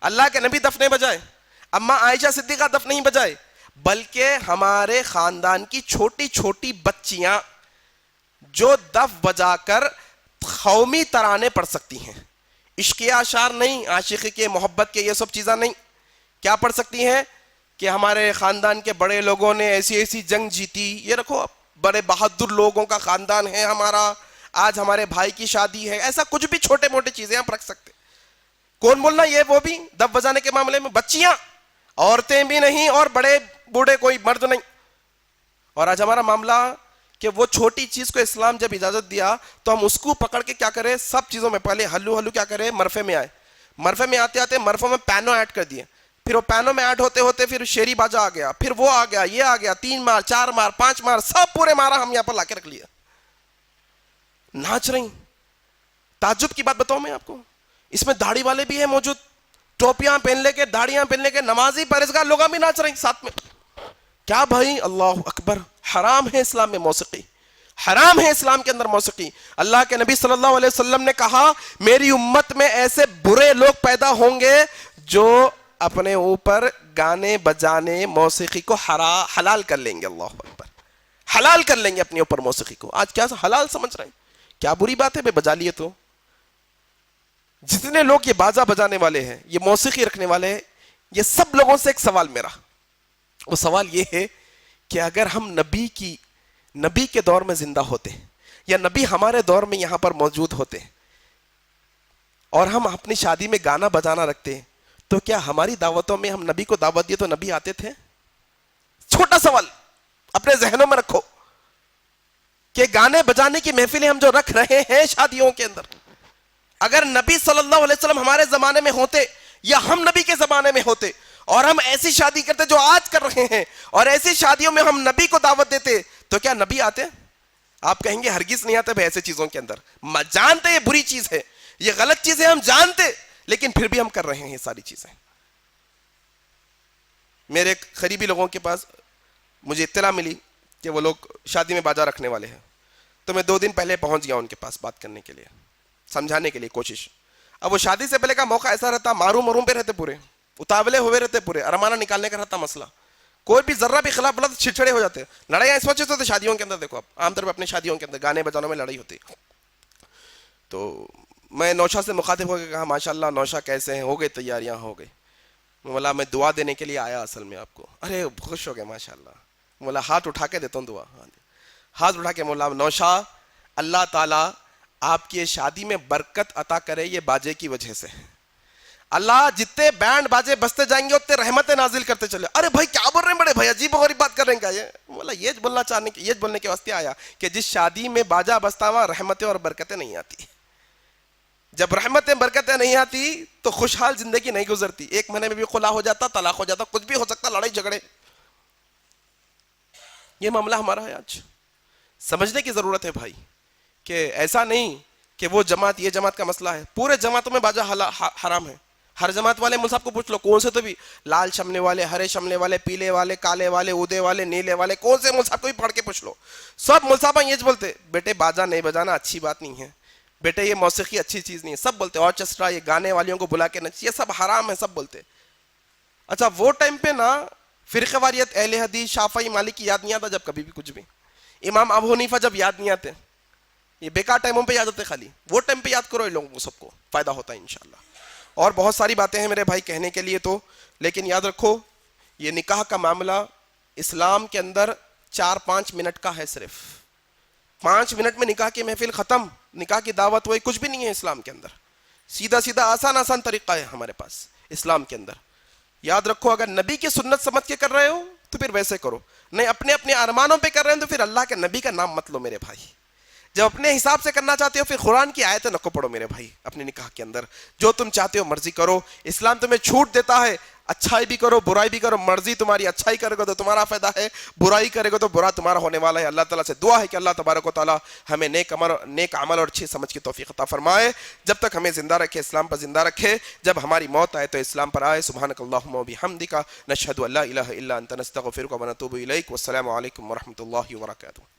اللہ کے نبی دف نہیں بجائے، اما عائشہ صدیقہ دف نہیں بجائے، بلکہ ہمارے خاندان کی چھوٹی چھوٹی بچیاں جو دف بجا کر قومی ترانے پڑھ سکتی ہیں، عشقیہ اشعار نہیں، عاشقی کے، محبت کے، یہ سب چیزیں نہیں، کیا پڑھ سکتی ہیں کہ ہمارے خاندان کے بڑے لوگوں نے ایسی ایسی جنگ جیتی، یہ رکھو بڑے بہادر لوگوں کا خاندان ہے ہمارا، آج ہمارے بھائی کی شادی ہے، ایسا کچھ بھی چھوٹے موٹے چیزیں آپ رکھ سکتے۔ کون بولنا یہ وہ بھی دف بجانے کے معاملے میں؟ بچیاں، عورتیں بھی نہیں، اور بڑے بوڑھے کوئی مرد نہیں۔ اور آج ہمارا معاملہ کہ وہ چھوٹی چیز کو اسلام جب اجازت دیا تو ہم اس کو پکڑ کے کیا کریں، سب چیزوں میں پہلے ہلو ہلو کیا کریں، مرفے میں آئے، مرفے میں آتے آتے مرفوں میں پینو ایڈ کر دیے، پھر وہ پینو میں ایڈ ہوتے ہوتے پھر شیری باجا آ گیا، پھر وہ آ گیا، یہ آ گیا، 3 مار 4 مار 5 مار، سب پورے مارا ہم یہاں پر لا کے رکھ لیا، ناچ رہی۔ تعجب کی بات بتاؤں میں آپ کو، اس میں داڑھی والے بھی ہیں موجود، ٹوپیاں پہن لے کے، داڑیاں پہن لے کے، نمازی پرہیزگار لوگ بھی ناچ رہے ہیں ساتھ میں۔ کیا بھائی، اللہ اکبر، حرام ہے اسلام میں موسیقی، حرام ہے اسلام کے اندر موسیقی۔ اللہ کے نبی صلی اللہ علیہ وسلم نے کہا میری امت میں ایسے برے لوگ پیدا ہوں گے جو اپنے اوپر گانے بجانے موسیقی کو حلال کر لیں گے، اللہ اکبر، حلال کر لیں گے اپنے اوپر موسیقی کو۔ آج کیا حلال سمجھ رہے ہیں، کیا بری بات ہے بے بجا لیے تو۔ جتنے لوگ یہ باجا بجانے والے ہیں، یہ موسیقی رکھنے والے ہیں، یہ سب لوگوں سے ایک سوال میرا، وہ سوال یہ ہے کہ اگر ہم نبی کے دور میں زندہ ہوتے، یا نبی ہمارے دور میں یہاں پر موجود ہوتے، اور ہم اپنی شادی میں گانا بجانا رکھتے، تو کیا ہماری دعوتوں میں ہم نبی کو دعوت دیے تو نبی آتے تھے؟ چھوٹا سوال اپنے ذہنوں میں رکھو کہ گانے بجانے کی محفلیں ہم جو رکھ رہے ہیں شادیوں کے اندر، اگر نبی صلی اللہ علیہ وسلم ہمارے زمانے میں ہوتے یا ہم نبی کے زمانے میں ہوتے اور ہم ایسی شادی کرتے جو آج کر رہے ہیں، اور ایسی شادیوں میں ہم نبی کو دعوت دیتے، تو کیا نبی آتے؟ آپ کہیں گے ہرگز نہیں آتے بھائی ایسے چیزوں کے اندر، جانتے یہ بری چیز ہے، یہ غلط چیز ہے، ہم جانتے، لیکن پھر بھی ہم کر رہے ہیں یہ ساری چیزیں۔ میرے قریبی لوگوں کے پاس مجھے اطلاع ملی کہ وہ لوگ شادی میں باجا رکھنے والے ہیں، تو میں 2 دن پہلے پہنچ گیا ان کے پاس بات کرنے کے لیے، سمجھانے کے لیے کوشش۔ اب وہ شادی سے پہلے کا موقع ایسا رہتا، معروم پہ رہتے، پورے اتاولے ہوئے رہتے، پورے ارمانہ نکالنے کا رہتا مسئلہ، کوئی بھی ذرہ بھی خلاف بلا تو چھڑچھڑے ہو جاتے، لڑائیاں اس وجہ سے ہوتی شادیوں کے اندر، دیکھو آپ عام طور پہ اپنے شادیوں کے اندر گانے بجانوں میں لڑائی ہوتی۔ تو میں نوشا سے مخاطب ہو کے کہا ماشاءاللہ نوشا کیسے ہیں، ہو گئی تیاریاں، ہو گئی؟ مولا میں دعا دینے کے لیے آیا اصل میں آپ کو۔ ارے خوش ہو گئے ماشاءاللہ۔ مولا ہاتھ اٹھا کے دیتا ہوں دعا، ہاتھ اٹھا کے، مولا نوشا اللہ تعالیٰ آپ کی شادی میں برکت عطا کرے یہ باجے کی وجہ سے، اللہ جتنے بینڈ باجے بستے جائیں گے اتنے رحمتیں نازل کرتے چلے. ارے بھائی کیا بول رہے ہیں بڑے بھائی, عجیب و غریب بات کر رہے ہیں کیا؟ یہ بولا یہ بولنے کے واسطے آیا کہ جس شادی میں باجا بستا ہوا رحمتیں اور برکتیں نہیں آتی. جب رحمتیں برکتیں نہیں آتی تو خوشحال زندگی نہیں گزرتی. 1 مہینے میں بھی خلا ہو جاتا, طلاق ہو جاتا, کچھ بھی ہو سکتا, لڑائی جھگڑے. یہ معاملہ ہمارا ہے آج. سمجھنے کی ضرورت ہے بھائی کہ ایسا نہیں کہ وہ جماعت یہ جماعت کا مسئلہ ہے. پورے جماعتوں میں باجا حرام ہے. ہر جماعت والے مول صاحب کو پوچھ لو, کون سے تو بھی لال شملے والے, ہرے شملے والے, پیلے والے, کالے والے, اودے والے, نیلے والے, کون سے مول صاحب کو بھی پڑھ کے پوچھ لو, سب مول صاحب یہ بولتے بیٹے باجا نہیں بجانا اچھی بات نہیں ہے, بیٹے یہ موسیقی اچھی چیز نہیں ہے. سب بولتے آرکیسٹرا, یہ گانے والیوں کو بلا کے نچ, یہ سب حرام ہے, سب بولتے. اچھا وہ ٹائم پہ نا فرقہ واریت, اہل حدیث, شافعی, مالکی یاد نہیں آتا جب کبھی بھی کچھ بھی. امام ابو حنیفہ جب یاد نہیں آتے, یہ بیکار ٹائموں پہ یاد ہوتے خالی. وہ ٹائم پہ یاد کرو, ان لوگوں کو سب کو فائدہ ہوتا ہے انشاءاللہ. اور بہت ساری باتیں ہیں میرے بھائی کہنے کے لیے تو, لیکن یاد رکھو یہ نکاح کا معاملہ اسلام کے اندر 4-5 منٹ کا ہے. صرف 5 منٹ میں نکاح کی محفل ختم, نکاح کی دعوت ہوئی, کچھ بھی نہیں ہے اسلام کے اندر. سیدھا آسان طریقہ ہے ہمارے پاس اسلام کے اندر. یاد رکھو اگر نبی کی سنت سمجھ کے کر رہے ہو تو پھر ویسے کرو, نہیں اپنے ارمانوں پہ کر رہے ہو تو پھر اللہ کے نبی کا نام مت لو میرے بھائی. جب اپنے حساب سے کرنا چاہتے ہو پھر قرآن کی آیتیں نہ کو پڑھو میرے بھائی. اپنے نکاح کے اندر جو تم چاہتے ہو مرضی کرو. اسلام تمہیں چھوٹ دیتا ہے, اچھائی بھی کرو برائی بھی کرو, مرضی تمہاری, اچھائی کرے گا تو تمہارا فائدہ ہے, برائی کرے گا تو برا تمہارا ہونے والا ہے. اللہ تعالیٰ سے دعا ہے کہ اللہ تبارک و تعالیٰ ہمیں نیک عمل اور اچھی سمجھ کی توفیق عطا فرمائے. جب تک ہمیں زندہ رکھے اسلام پر زندہ رکھے, جب ہماری موت آئے تو اسلام پر آئے. سبحانک اللہم و بحمدک نشہد ان لا الہ الا انت نستغفرک و نتوب الیک. والسلام علیکم ورحمۃ اللہ وبرکاتہ.